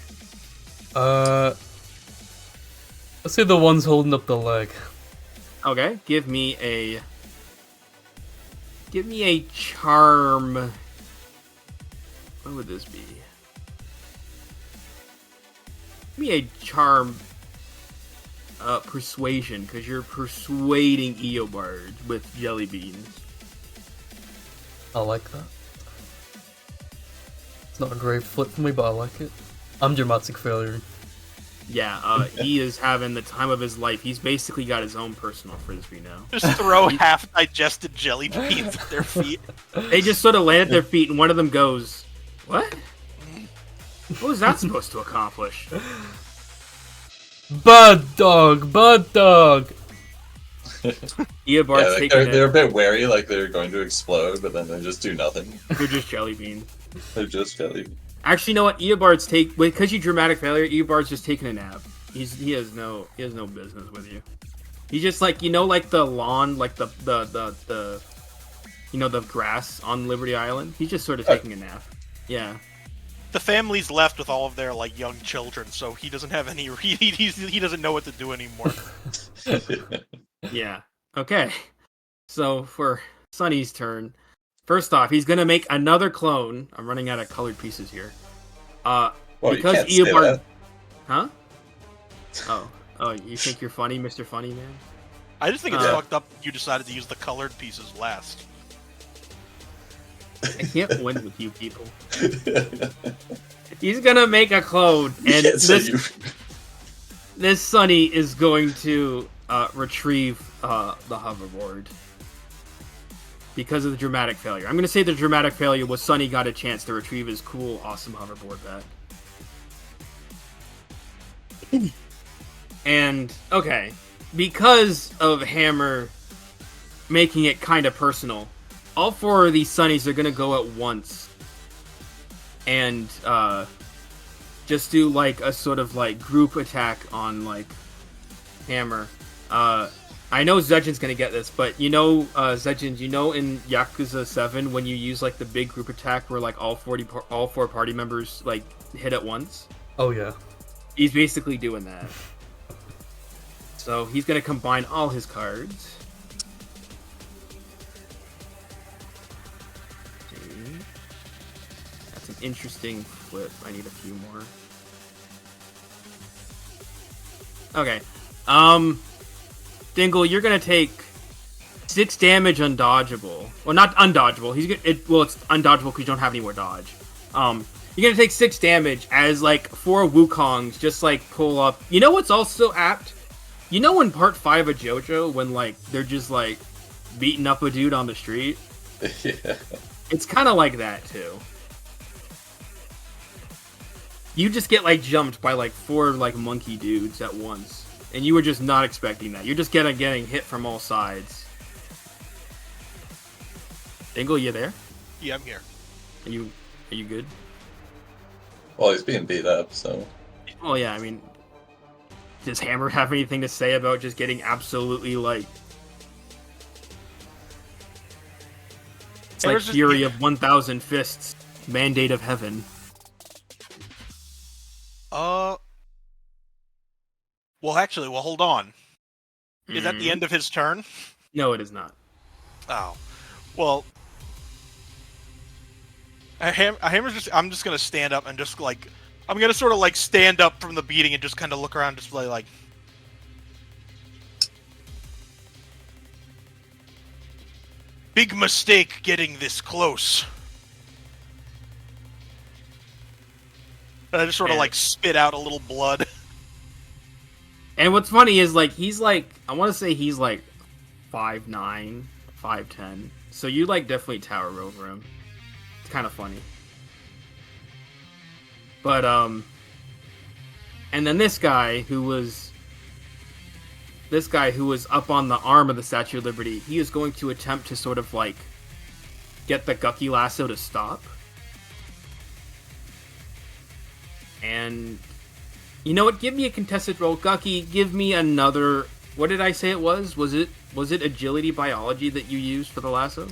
Let's say the ones holding up the leg. Okay, give me a charm. What would this be? Give me a charm persuasion, because you're persuading Eobard with jelly beans. I like that. It's not a great flip for me, but I like it. I'm dramatic failure. Yeah, he is having the time of his life. He's basically got his own personal frisbee now. Just throw half-digested jelly beans at their feet. They just sort of land at their feet, and one of them goes, "What? What was that supposed to accomplish?" Bud dog, bud dog. Eobard's taking they're a bit wary, like they're going to explode, but then they just do nothing. They're just jelly beans. They're just jelly. Actually, you know what? Eobard's because you dramatic failure. Eobard's just taking a nap. He has no business with you. He's just like like the lawn, like the the grass on Liberty Island. He's just sort of taking a nap. Yeah. The family's left with all of their like young children, so he doesn't have any. He doesn't know what to do anymore. Yeah. Okay. So for Sunny's turn, first off, he's gonna make another clone. I'm running out of colored pieces here. Well, Because you can't say that. Huh? Oh, you think you're funny, Mr. Funny Man? I just think it's fucked up. You decided to use the colored pieces last. I can't win with you people. He's gonna make a clone, and this Sunny is going to retrieve the hoverboard because of the dramatic failure. I'm gonna say the dramatic failure was Sunny got a chance to retrieve his cool, awesome hoverboard back. And okay, because of Hammer making it kind of personal, all 4 of these Sunnies are gonna go at once and just do like a sort of like group attack on like Hammer. I know Zejin's gonna get this, but Zejin, in Yakuza 7 when you use like the big group attack where like all 4 party members like hit at once? Oh yeah. He's basically doing that. So he's gonna combine all his cards. That's an interesting flip. I need a few more. Okay. Dingle, you're gonna take 6 damage undodgeable. Well, not undodgeable. It's undodgeable because you don't have any more dodge. You're gonna take 6 damage as like 4 Wukongs just like pull up. You know what's also apt? You know in part 5 of JoJo when like they're just like beating up a dude on the street? Yeah. It's kind of like that too. You just get like jumped by like 4 like monkey dudes at once, and you were just not expecting that. You're just getting hit from all sides. Dingle, you there? Yeah, I'm here. Are you good? Well, he's being beat up, so. Oh yeah, I mean, Does Hammer have anything to say about just getting absolutely like? It's like Fury of 1,000 Fists, Mandate of Heaven. Well, hold on. Is that the end of his turn? No, it is not. Oh, well. Hammer's just. I'm just gonna stand up and just like. I'm gonna sort of like stand up from the beating and just kind of look around, just like. Big mistake getting this close. And I just sort of like spit out a little blood. And what's funny is like he's like I want to say he's like 5'9", 5'10". So you like definitely tower over him. It's kind of funny. But and then this guy who was up on the arm of the Statue of Liberty, he is going to attempt to sort of like get the Gucky lasso to stop. And you know what? Give me a contested roll, Gucky. Give me another. What did I say it was? Was it agility biology that you used for the lasso?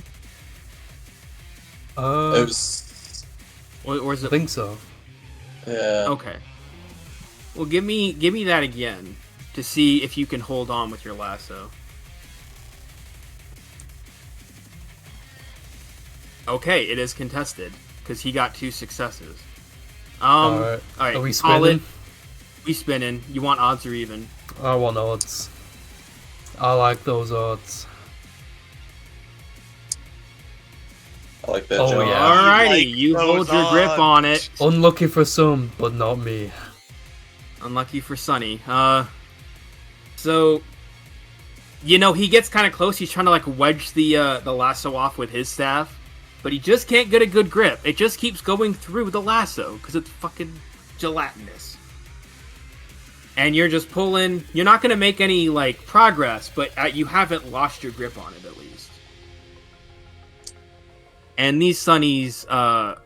It was. Or is it? I think so. Yeah. Okay. Well, give me that again to see if you can hold on with your lasso. Okay, it is contested because he got 2 successes. All right. Are we call spinning? We spinning. You want odds or even? I want odds. I like those odds. I like that. Oh, John. yeah. Alrighty, like you hold those your grip odds. on it. Unlucky for some, but not me. Unlucky for Sonny. So, you know, he gets kind of close. He's trying to like wedge the lasso off with his staff, but he just can't get a good grip. It just keeps going through the lasso because it's fucking gelatinous. And you're just pulling. You're not going to make any like progress, but you haven't lost your grip on it at least. And these Sonnies, kind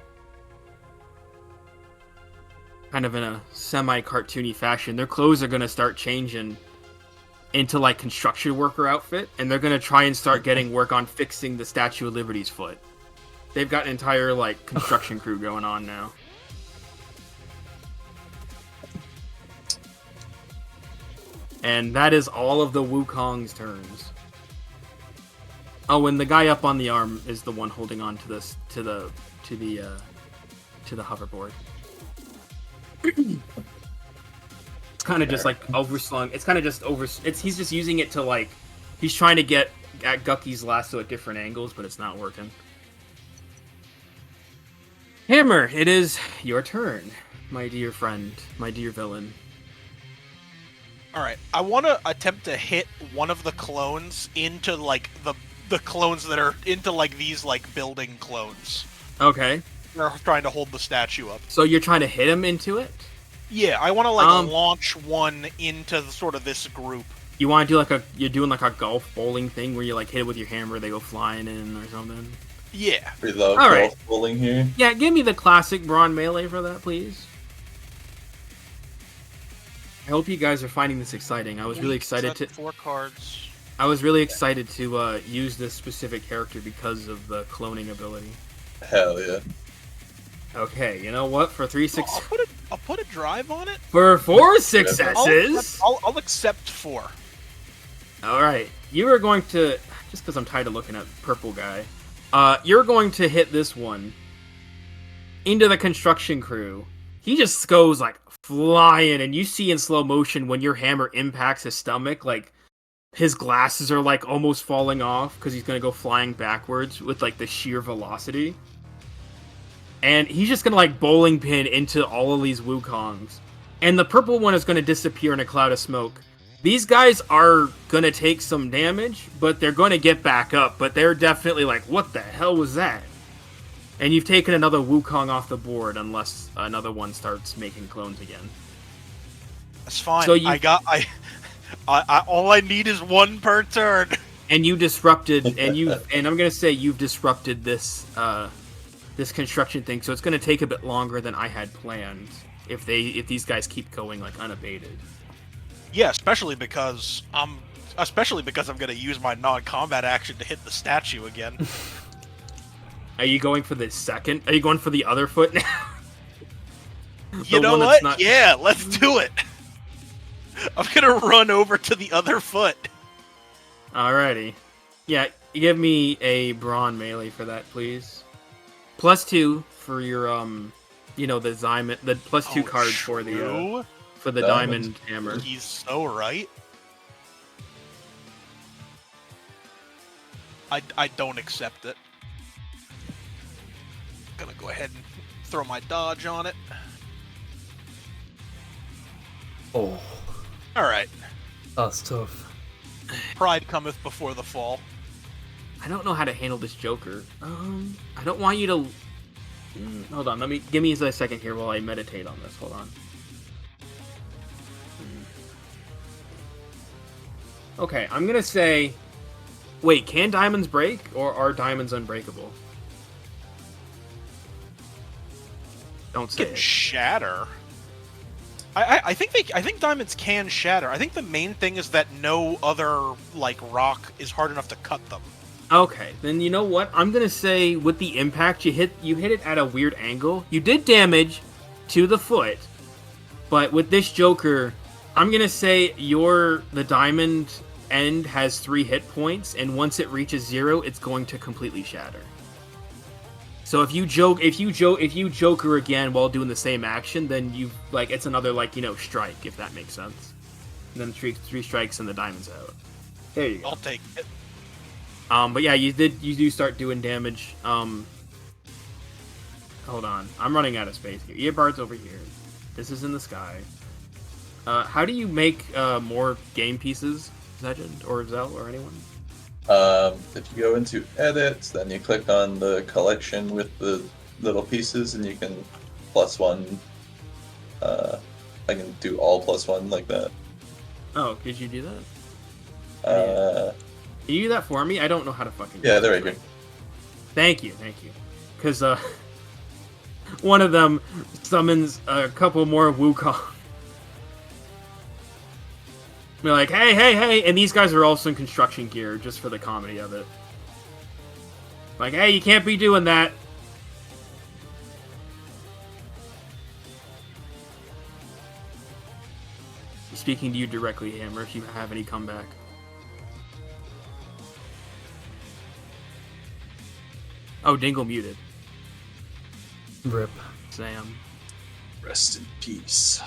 of in a semi-cartoony fashion, their clothes are going to start changing into like construction worker outfit, and they're going to try and start getting work on fixing the Statue of Liberty's foot. They've got an entire like construction crew going on now. And that is all of the Wukong's turns. Oh, and the guy up on the arm is the one holding on to this to the hoverboard. It's kind of just like overslung. It's kind of just over. He's just using it to like. He's trying to get at Gucky's lasso at different angles, but it's not working. Hammer, it is your turn, my dear friend, my dear villain. Alright, I want to attempt to hit one of the clones into, like, the clones that are into, like, these, like, building clones. Okay. They're trying to hold the statue up. So you're trying to hit him into it? Yeah, I want to, like, launch one into sort of this group. You want to do, like, you're doing, like, a golf bowling thing where you, like, hit it with your hammer, they go flying in or something? Yeah. We love All right. golf bowling here. Yeah, give me the classic brawn melee for that, please. I hope you guys are finding this exciting. I was really excited to. 4 cards. I was really excited to use this specific character because of the cloning ability. Hell yeah. Okay, you know what? For 3 6, I'll put a drive on it. for 4 successes. I'll accept 4. All right, you are going to just because I'm tired of looking at purple guy. You're going to hit this one into the construction crew. He just goes like flying, and you see in slow motion when your hammer impacts his stomach, like his glasses are like almost falling off because he's gonna go flying backwards with like the sheer velocity. And he's just gonna like bowling pin into all of these Wukongs. And the purple one is gonna disappear in a cloud of smoke. These guys are gonna take some damage, but they're gonna get back up. But they're definitely like, what the hell was that? And you've taken another Wukong off the board unless another one starts making clones again. That's fine. So I all I need is 1 per turn. And you disrupted, and I'm gonna say you've disrupted this this construction thing. So it's gonna take a bit longer than I had planned if these guys keep going like unabated. Yeah, especially because I'm gonna use my non-combat action to hit the statue again. Are you going for the second? Are you going for the other foot now? You know one that's what? not- Yeah, let's do it. I'm gonna run over to the other foot. Alrighty. Yeah, give me a brawn melee for that, please. +2 for your the diamond, the +2 Oh, card for the true. diamond hammer. He's so right. I don't accept it. Gonna go ahead and throw my dodge on it. Oh, Alright. that's tough. Pride cometh before the fall. I don't know how to handle this Joker. I don't want you to. Hold on, give me a second here while I meditate on this. Hold on. Okay, I'm gonna say. Wait, can diamonds break, or are diamonds unbreakable? Don't say Can it. shatter. I think diamonds can shatter. I think the main thing is that no other rock is hard enough to cut them. Okay, then you know what? I'm gonna say with the impact, you hit it at a weird angle. You did damage to the foot, but with this Joker, I'm gonna say the diamond end has 3 hit points, and once it reaches 0, it's going to completely shatter. So if you Joker again while doing the same action, then it's another strike, if that makes sense. And then 3 strikes and the diamond's out. There you go. I'll take it. But yeah, you do start doing damage. Hold on, I'm running out of space here. Earbard's over here. This is in the sky. How do you make more game pieces, Legend or Zell or anyone? If you go into edit, then you click on the collection with the little pieces, and you can +1. I can do all +1 like that. Oh, did you do that? Can you do that for me? I don't know how to fucking. Yeah, they're right here. Thank you. Because one of them summons a couple more Wukong. We're like, hey, and these guys are also in construction gear just for the comedy of it. Like, hey, you can't be doing that. Speaking to you directly, Hammer, if you have any comeback. Oh, Dingle muted. Rip. Sam. Rest in peace.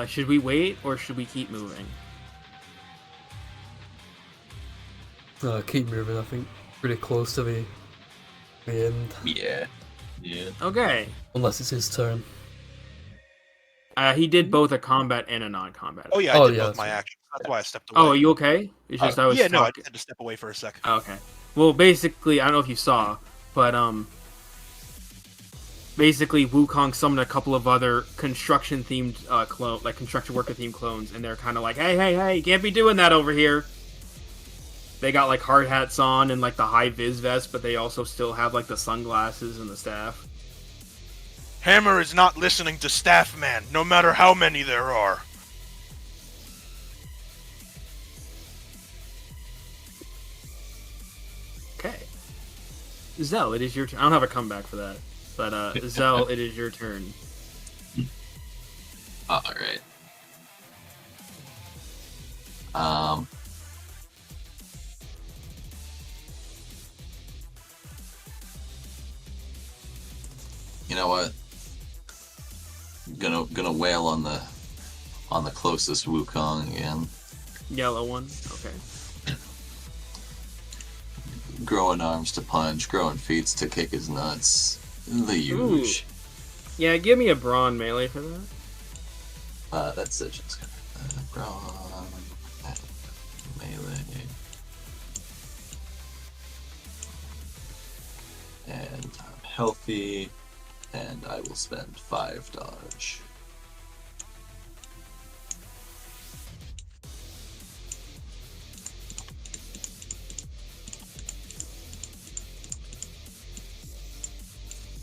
Should we wait or should we keep moving? Keep moving, I think. Pretty close to the end. Yeah. Okay. Unless it's his turn. He did both a combat and a non-combat. Oh yeah, I Oh, did yeah, both that's my right. actions. That's why I stepped away. Oh, are you okay? It's just I was yeah, no, I talking. had to step away for a second. Oh, okay. Well, basically, I don't know if you saw, but basically Wukong summoned a couple of other construction-themed construction worker-themed clones, and they're kind of like, hey, you can't be doing that over here. They got hard hats on and the high vis vest, but they also still have the sunglasses and the staff. Hammer is not listening to Staff Man, no matter how many there are. Okay. Zell, it is your turn. I don't have a comeback for that. But, Zell, it is your turn. Alright. You know what? Gonna wail on the closest Wukong again. Yellow one. Okay. Growing arms to punch, growing feet to kick his nuts. The huge. Yeah, give me a brawn melee for that. That's it. Just brawn melee. And I'm healthy, and I will spend 5 dodge.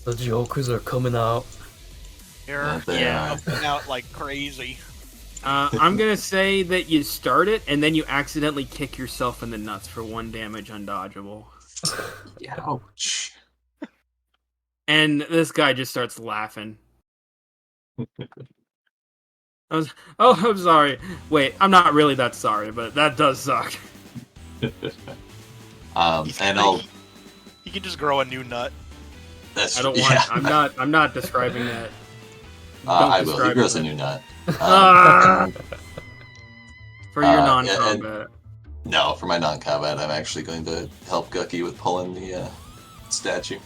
The jokers are coming out. Here, They are. coming out like crazy. I'm gonna say that you start it and then you accidentally kick yourself in the nuts for 1 damage undodgeable. Ouch. And this guy just starts laughing. Oh, I'm sorry. Wait, I'm not really that sorry, but that does suck. And I'll. He can just grow a new nut. That's I don't yeah. want. I'm not describing that. I will. He describe grows it. a new nut. For your and- non-combat. No, for my non-combat, I'm actually going to help Gucky with pulling the statue.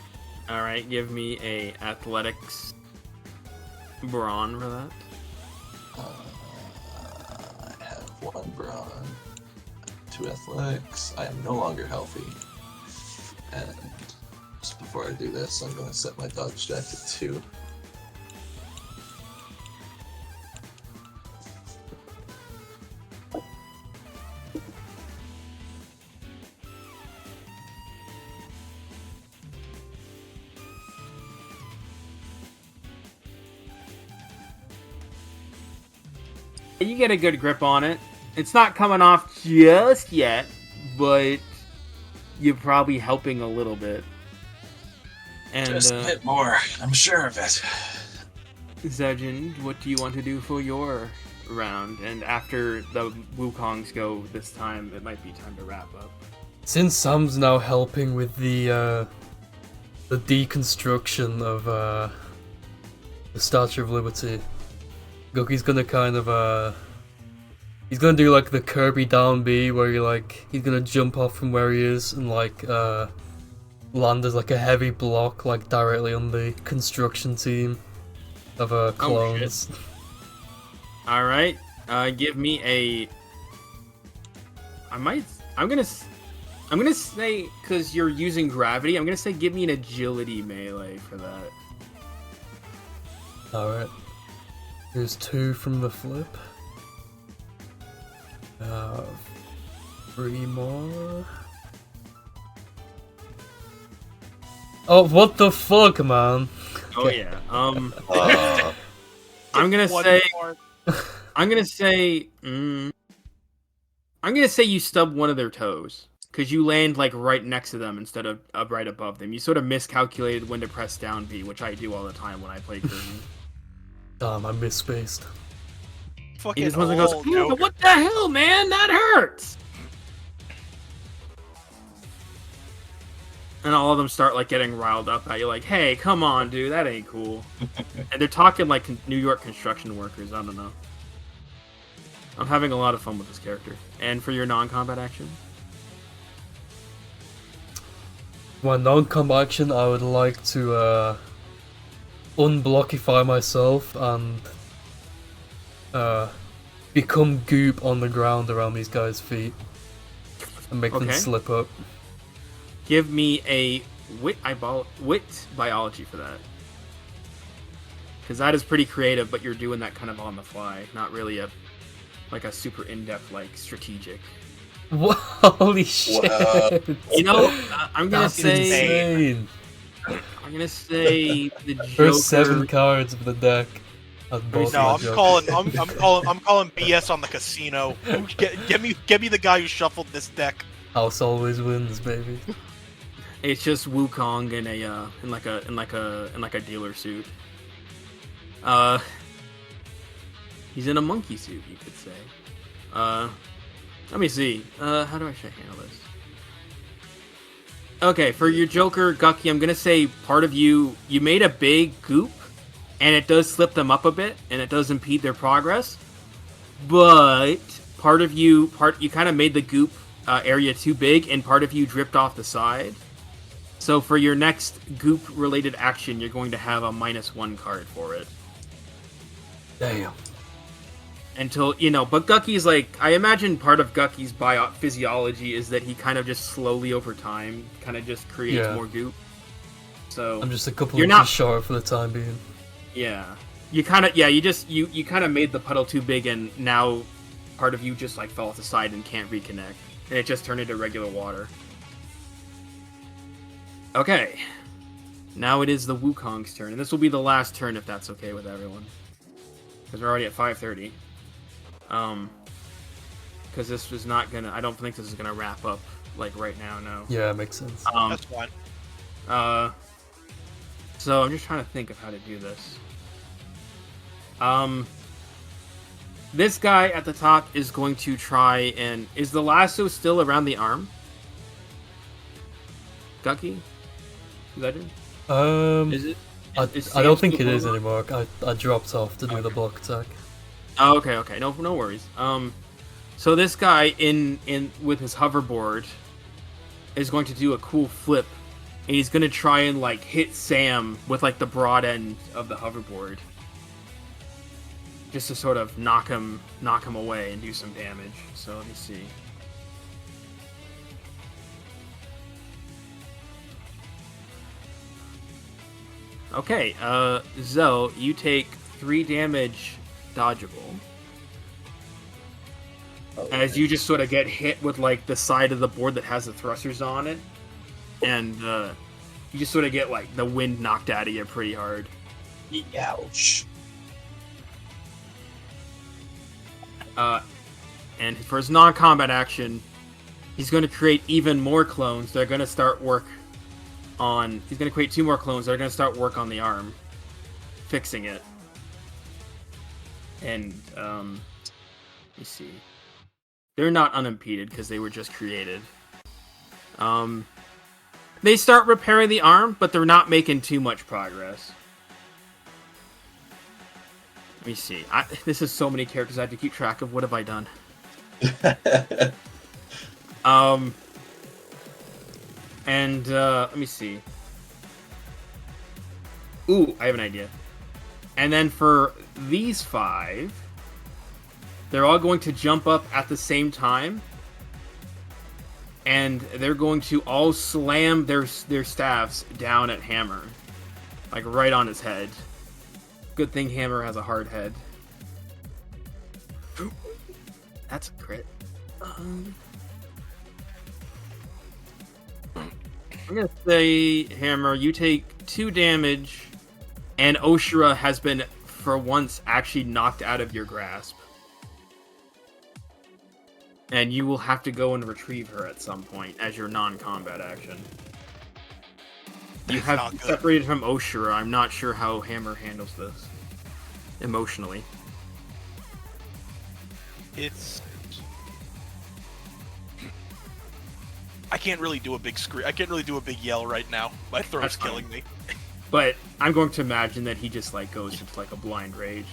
All right, give me a athletics brawn for that. I have 1 brawn, 2 athletics. I am no longer healthy. And just before I do this, I'm going to set my dodge stack to 2. You get a good grip on it. It's not coming off just yet, but you're probably helping a little bit. And Just a bit more, I'm sure of it. Zejin, what do you want to do for your round? And after the Wukongs go this time, it might be time to wrap up. Since Sam's now helping with the deconstruction of the Statue of Liberty, Gucky's gonna kind of he's gonna do like the Kirby down B where he's gonna jump off from where he is and land as like a heavy block like directly on the construction team of clones. All right, give me a. I'm gonna say, because you're using gravity, I'm gonna say give me an agility melee for that. Alright. Here's 2 from the flip. 3 more. Oh, what the fuck, man? Oh yeah. I'm gonna One say. more. I'm gonna say you stub one of their toes. Because you land like right next to them instead of right above them. You sort of miscalculated when to press down B, which I do all the time when I play Kirby. Damn, I misspaced. He Fucking just wasn't goes, old "Ew, Joker. what the hell, man? That hurts!" And all of them start like getting riled up at you, like, "Hey, come on, dude, that ain't cool." And they're talking like New York construction workers. I don't know. I'm having a lot of fun with this character. And for your non-combat action, My non-combat action, I would like to unblockify myself and become goop on the ground around these guys' feet and make them Okay. slip up. give me a wit biology for that. Because that is pretty creative, but you're doing that kind of on the fly, not really a super in-depth strategic. What? Holy shit! You know, I'm gonna That's say insane. I'm gonna say the Joker. First 7 cards of the deck. I'd both No, my I'm Joker. calling BS on the casino. Get me the guy who shuffled this deck. House always wins, baby. It's just Wukong in a dealer suit. He's in a monkey suit, you could say. Let me see. How do I handle this? Okay, for your Joker, Gucky, I'm gonna say part of you made a big goop, and it does slip them up a bit, and it does impede their progress. But part of you kind of made the goop area too big, and part of you dripped off the side. So for your next goop-related action, you're going to have a -1 card for it. Damn. Until, but Gucky's I imagine part of Gucky's physiology is that he kind of just slowly over time kind of just creates Yeah. more goop. So I'm just a couple You're inches not- short for the time being. yeah, you kind of you kind of made the puddle too big, and now part of you just fell off the side and can't reconnect, and it just turned into regular water. Okay, now it is the Wukong's turn, and this will be the last turn if that's okay with everyone, because we're already at 5:30. Because this was not gonna. I don't think this is gonna wrap up like right now. No. Yeah, makes sense. That's fine. So I'm just trying to think of how to do this. This guy at the top is going to try and... Is the lasso still around the arm? Gucky? Legend? Is it? I don't think it is anymore. I dropped off to do the block attack. Oh, okay. No worries. So this guy in with his hoverboard is going to do a cool flip, and he's going to try and like hit Sam with like the broad end of the hoverboard, just to sort of knock him away and do some damage. So let me see. Okay, Zoe, you take 3 damage dodgeable. As you just sort of get hit with like the side of the board that has the thrusters on it. And you just sort of get like the wind knocked out of you pretty hard. Ouch. And for his non-combat action, he's going to create even more clones. They're going to start work on... He's going to create 2 more clones. They're going to start work on the arm. Fixing it. And, let me see. They're not unimpeded because they were just created. They start repairing the arm, but they're not making too much progress. Let me see. This is so many characters I have to keep track of. What have I done? Let me see. Ooh, I have an idea. And then for these 5, they're all going to jump up at the same time. And they're going to all slam their staffs down at Hammer. Like right on his head. Good thing Hammer has a hard head. That's a crit. I'm gonna say, Hammer, you take 2 damage, and Oshira has been, for once, actually knocked out of your grasp. And you will have to go and retrieve her at some point as your non-combat action. You have separated from Oshira. I'm not sure how Hammer handles this emotionally. I can't really do a big scream. I can't really do a big yell right now. My throat's killing me. But I'm going to imagine that he just like goes into like a blind rage.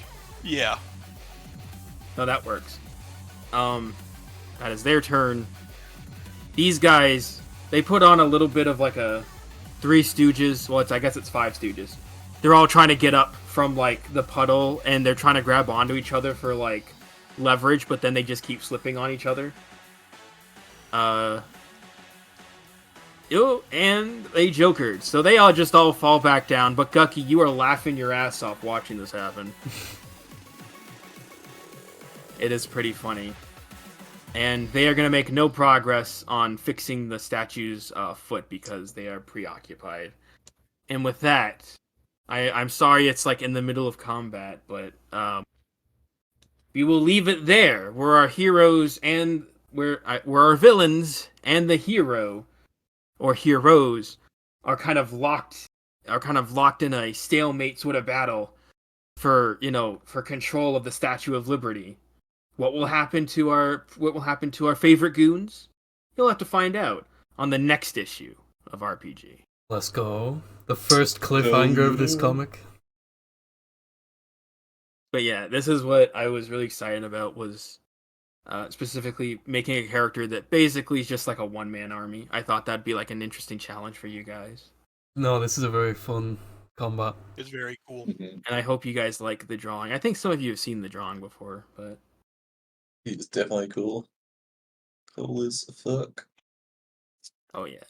Yeah. No, that works. That is their turn. These guys, they put on a little bit of like a 3 Stooges. Well, I guess it's 5 Stooges. They're all trying to get up from like the puddle, and they're trying to grab onto each other for like leverage, but then they just keep slipping on each other. And they jokered, so they all fall back down. But Gucky, you are laughing your ass off watching this happen. It is pretty funny. And they are going to make no progress on fixing the statue's foot because they are preoccupied. And with that, I'm sorry it's like in the middle of combat, but we will leave it there. Where our heroes and where our villains and the hero or heroes are kind of locked in a stalemate sort of battle for control of the Statue of Liberty. What will happen to our favorite goons? You'll have to find out on the next issue of RPG. Let's go. The first cliffhanger of this comic. But yeah, this is what I was really excited about, was specifically making a character that basically is just like a one-man army. I thought that'd be like an interesting challenge for you guys. No, this is a very fun combat. It's very cool. And I hope you guys like the drawing. I think some of you have seen the drawing before, but... He's definitely cool. Cool as fuck. Oh, yeah.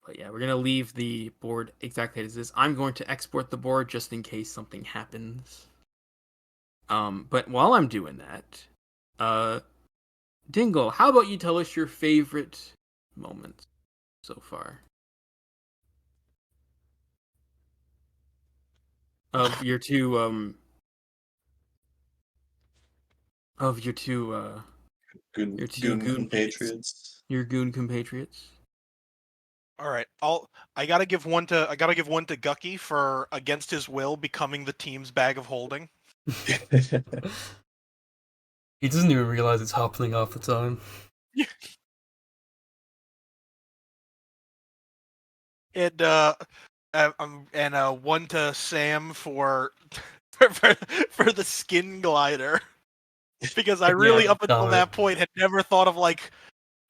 But yeah, we're going to leave the board exactly as is. I'm going to export the board just in case something happens. But while I'm doing that, Dingle, how about you tell us your favorite moments so far? Of your 2, of your two Goon, your two goon goon mates, compatriots. your goon compatriots. All right, I gotta give one to Gucky for against his will becoming the team's bag of holding. He doesn't even realize it's happening half the time. And one to Sam for for the skin glider, because I really Yeah, up until damn it. that point had never thought of like,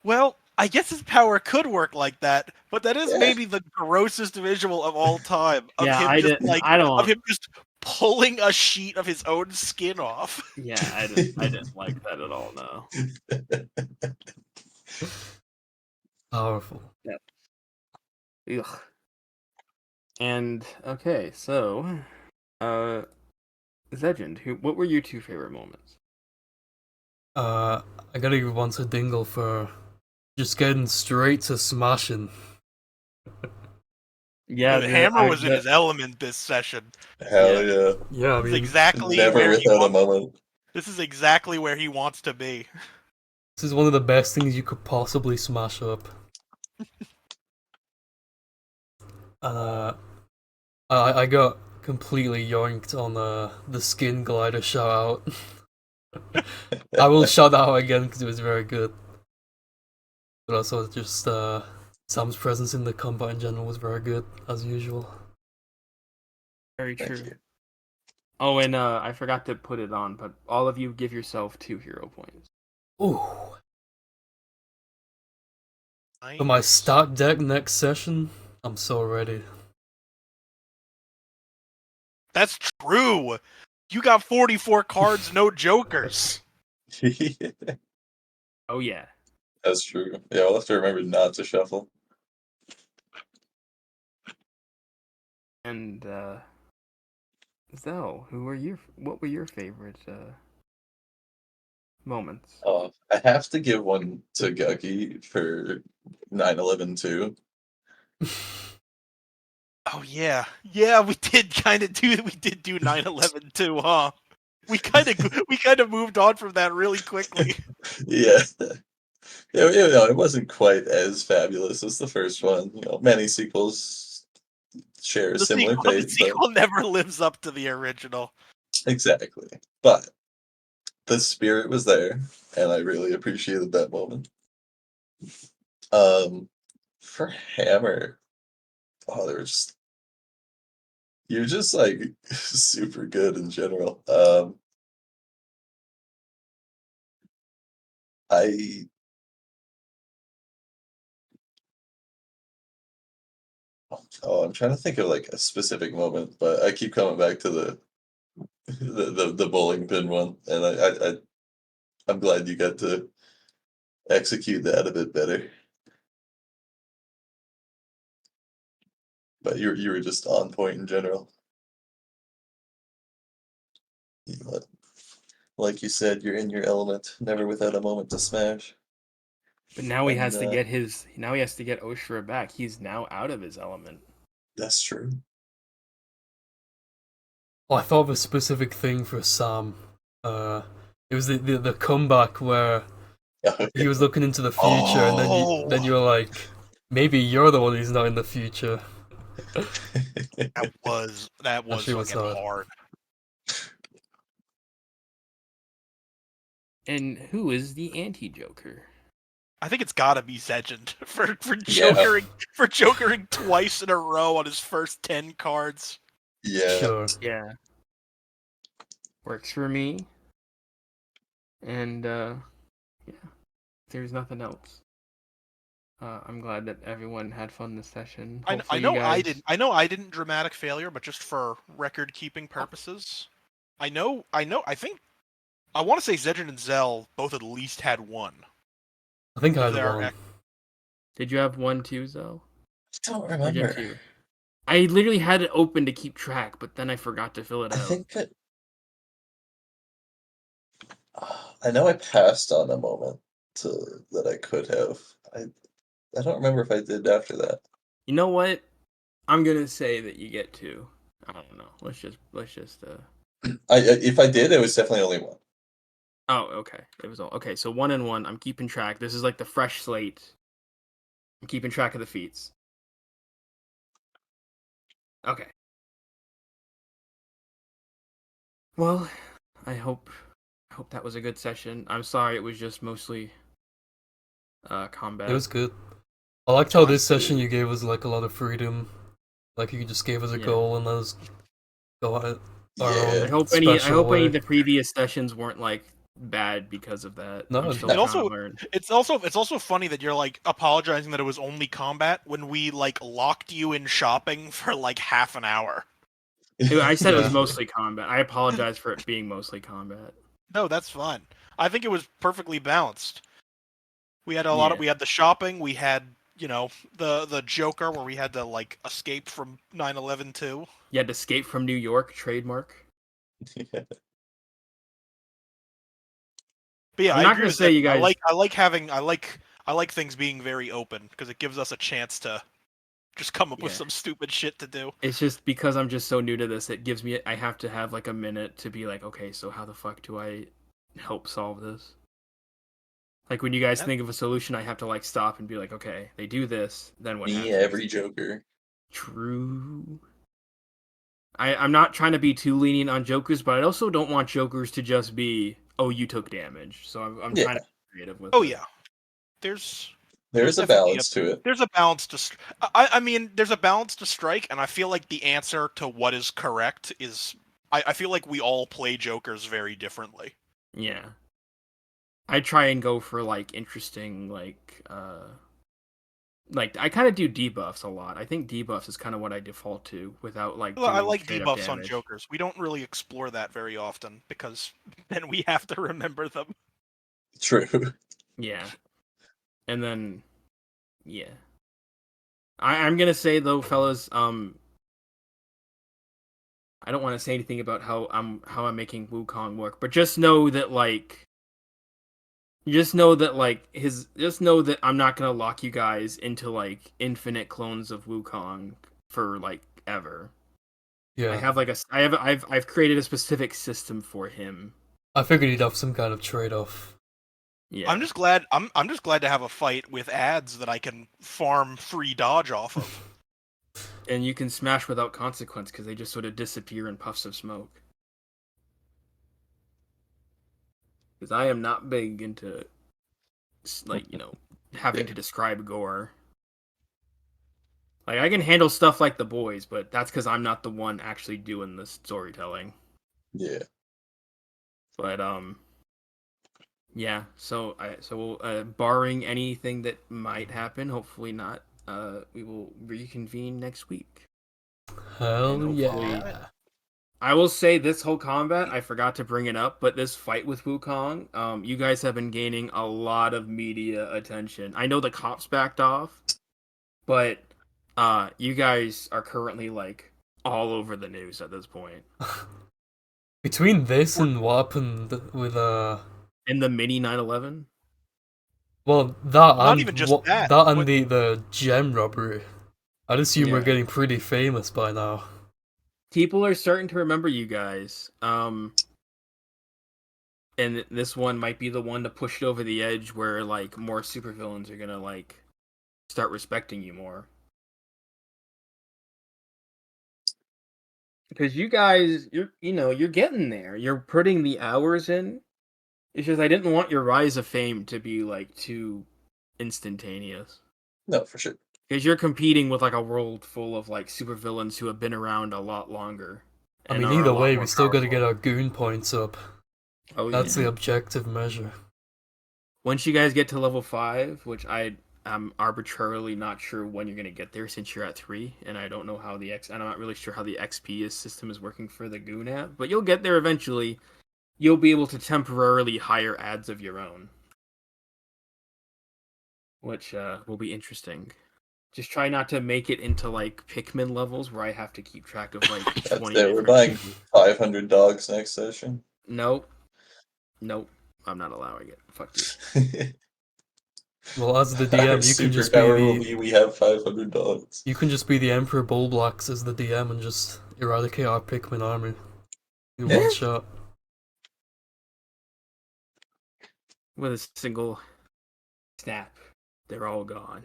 well, I guess his power could work like that, but that is Yeah. maybe the grossest visual of all time of Yeah, him I just didn't. like I don't. of him just pulling a sheet of his own skin off. Yeah, I didn't. I didn't like that at all. No. Powerful. Ugh. And okay, so, Legend, what were your two favorite moments? I gotta give one to Dingle for just getting straight to smashing. Yeah, Hammer was in his element this session. Hell yeah. Yeah, I This is mean, exactly Never where he without a wants. moment. This is exactly where he wants to be. this is one of the best things you could possibly smash up. I got completely yoinked on the skin glider shout out. I will shout that out again because it was very good. But also just Sam's presence in the combat in general was very good, as usual. Very Thank true. you. Oh, and I forgot to put it on, but all of you give yourself 2 hero points. Ooh. For my Nice. stock deck next session, I'm so ready. That's true. You got 44 cards, no jokers. Oh yeah. That's true. Yeah, we'll have to remember not to shuffle. And Zell, what were your favorite moments? Oh, I have to give one to Gucky for 9/11 too. Oh yeah, we did do 9/11 too, huh? We kind of moved on from that really quickly. Yeah. Yeah, it wasn't quite as fabulous as the first one. Many sequels share a The similar sequel, the fate, but sequel never lives up to the original. exactly. But the spirit was there, and I really appreciated that moment. For Hammer, oh, you're just like super good in general. I I'm trying to think of like a specific moment, but I keep coming back to the bowling pin one, and I'm glad you got to execute that a bit better. But you were just on point in general. You- Like you said, you're in your element, never without a moment to smash. But now And he has to get Oshra back. He's now out of his element. that's true. Well, I thought of a specific thing for Sam. It was the comeback where he was looking into the future, and then you were like, maybe you're the one who's not in the future. That was Actually, was fucking hard. hard. And who is the anti-Joker? I think it's gotta be Zegend for Yeah. jokering twice in a row on his first 10 cards. Yeah. Sure. Yeah. Works for me. And yeah. There's nothing else. I'm glad that everyone had fun this session. I Hopefully know you guys... I didn't dramatic failure, but just for record keeping purposes, I think I want to say Zegend and Zell both at least had one. I think I Of had their one. Did you have 1 too, Zoe? I don't Or remember. just 2? I literally had it open to keep track, but then I forgot to fill it I out. think that I know I passed on a moment that I could have. I don't remember if I did after that. You know what? I'm gonna say that you get 2. I don't know. Let's just If I did, it was definitely only one. Oh, okay. It was all okay. So 1-1. I'm keeping track. This is like the fresh slate. I'm keeping track of the feats. Okay. Well, I hope that was a good session. I'm sorry it was just mostly combat. It was good. I liked how this session you gave us like a lot of freedom. Like you just gave us a goal and let us go at it. Yeah. I hope any of the previous sessions weren't like bad because of that. No, I'm still It trying also to learn. it's also funny that you're like apologizing that it was only combat when we like locked you in shopping for like half an hour. I said it was Yeah. mostly combat. I apologize for it being mostly combat. No, that's fine. I think it was perfectly balanced. We had Yeah. we had the shopping, we had, you know, the Joker where we had to like escape from 9/11 too. You had to escape from New York, trademark. But yeah, I'm I not agree gonna with say Zeb. you guys. I like things being very open because it gives us a chance to just come up with Yeah. some stupid shit to do. It's just because I'm just so new to this, it gives me. I have to have like a minute to be like, okay, so how the fuck do I help solve this? Like when you guys think of a solution, I have to like stop and be like, okay, they do this, then what happens? Every Joker. True. I'm not trying to be too lenient on Jokers, but I also don't want Jokers to just be, oh, you took damage. So I'm trying to be creative with it. Oh yeah, there's There's a definitely balance to it. There's a balance to. I mean, there's a balance to strike, and I feel like the answer to what is correct is. I feel like we all play Jokers very differently. Yeah. I try and go for like interesting like I kind of do debuffs a lot. I think debuffs is kind of what I default to without like Well, I doing like straight up debuffs on damage. Jokers. We don't really explore that very often because then we have to remember them. True. Yeah. And then yeah. I'm gonna say though, fellas, I don't want to say anything about how I'm making Wukong work, but just know that just know that I'm not gonna lock you guys into like infinite clones of Wukong for like ever. Yeah. I've created a specific system for him. I figured he'd have some kind of trade-off. Yeah. I'm just glad to have a fight with ads that I can farm free dodge off of. And you can smash without consequence because they just sort of disappear in puffs of smoke. Because I am not big into, like, having to describe gore. Like, I can handle stuff like the boys, but that's because I'm not the one actually doing the storytelling. Yeah. But, yeah, so barring anything that might happen, hopefully not, we will reconvene next week. Hell yeah. I will say this whole combat, I forgot to bring it up, but this fight with Wukong, you guys have been gaining a lot of media attention. I know the cops backed off, but you guys are currently like all over the news at this point. Between this and what happened with in the mini 9/11? Well, Not even just that. and the gem robbery. I'd assume we're getting pretty famous by now. People are starting to remember you guys. And this one might be the one to push it over the edge where like more supervillains are gonna like start respecting you more. Because you guys, you're getting there. You're putting the hours in. It's just I didn't want your rise of fame to be like too instantaneous. No, for sure. Because you're competing with like a world full of like supervillains who have been around a lot longer. I mean, either way, we still got to get our goon points up. Oh, that's the objective measure. Once you guys get to level 5, which I'm arbitrarily not sure when you're gonna get there since you're at 3, and I don't know how I'm not really sure how the XP system is working for the goon app, but you'll get there eventually. You'll be able to temporarily hire ads of your own, which will be interesting. Just try not to make it into like Pikmin levels where I have to keep track of like 20. We're buying 500 dogs next session. Nope, I'm not allowing it. Fuck you. Well, as the DM, you can just be we have 500 dogs. You can just be the Emperor Bullblacks as the DM and just eradicate our Pikmin army in one shot. with a single snap, they're all gone.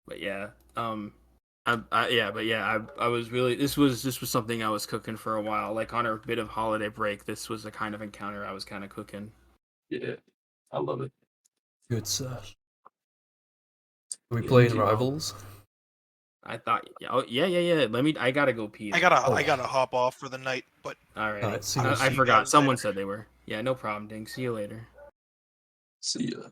But yeah, I was really this was something I was cooking for a while. Like on a bit of holiday break, this was the kind of encounter I was kind of cooking. Yeah, I love it. Good sir. Are we Yeah, playing do well. Rivals? I thought, yeah. I gotta go pee. I gotta hop off for the night, but Alright. Alright, see you. I See you forgot. guys Someone later. said they were. Yeah, no problem, Ding. See you later. See ya.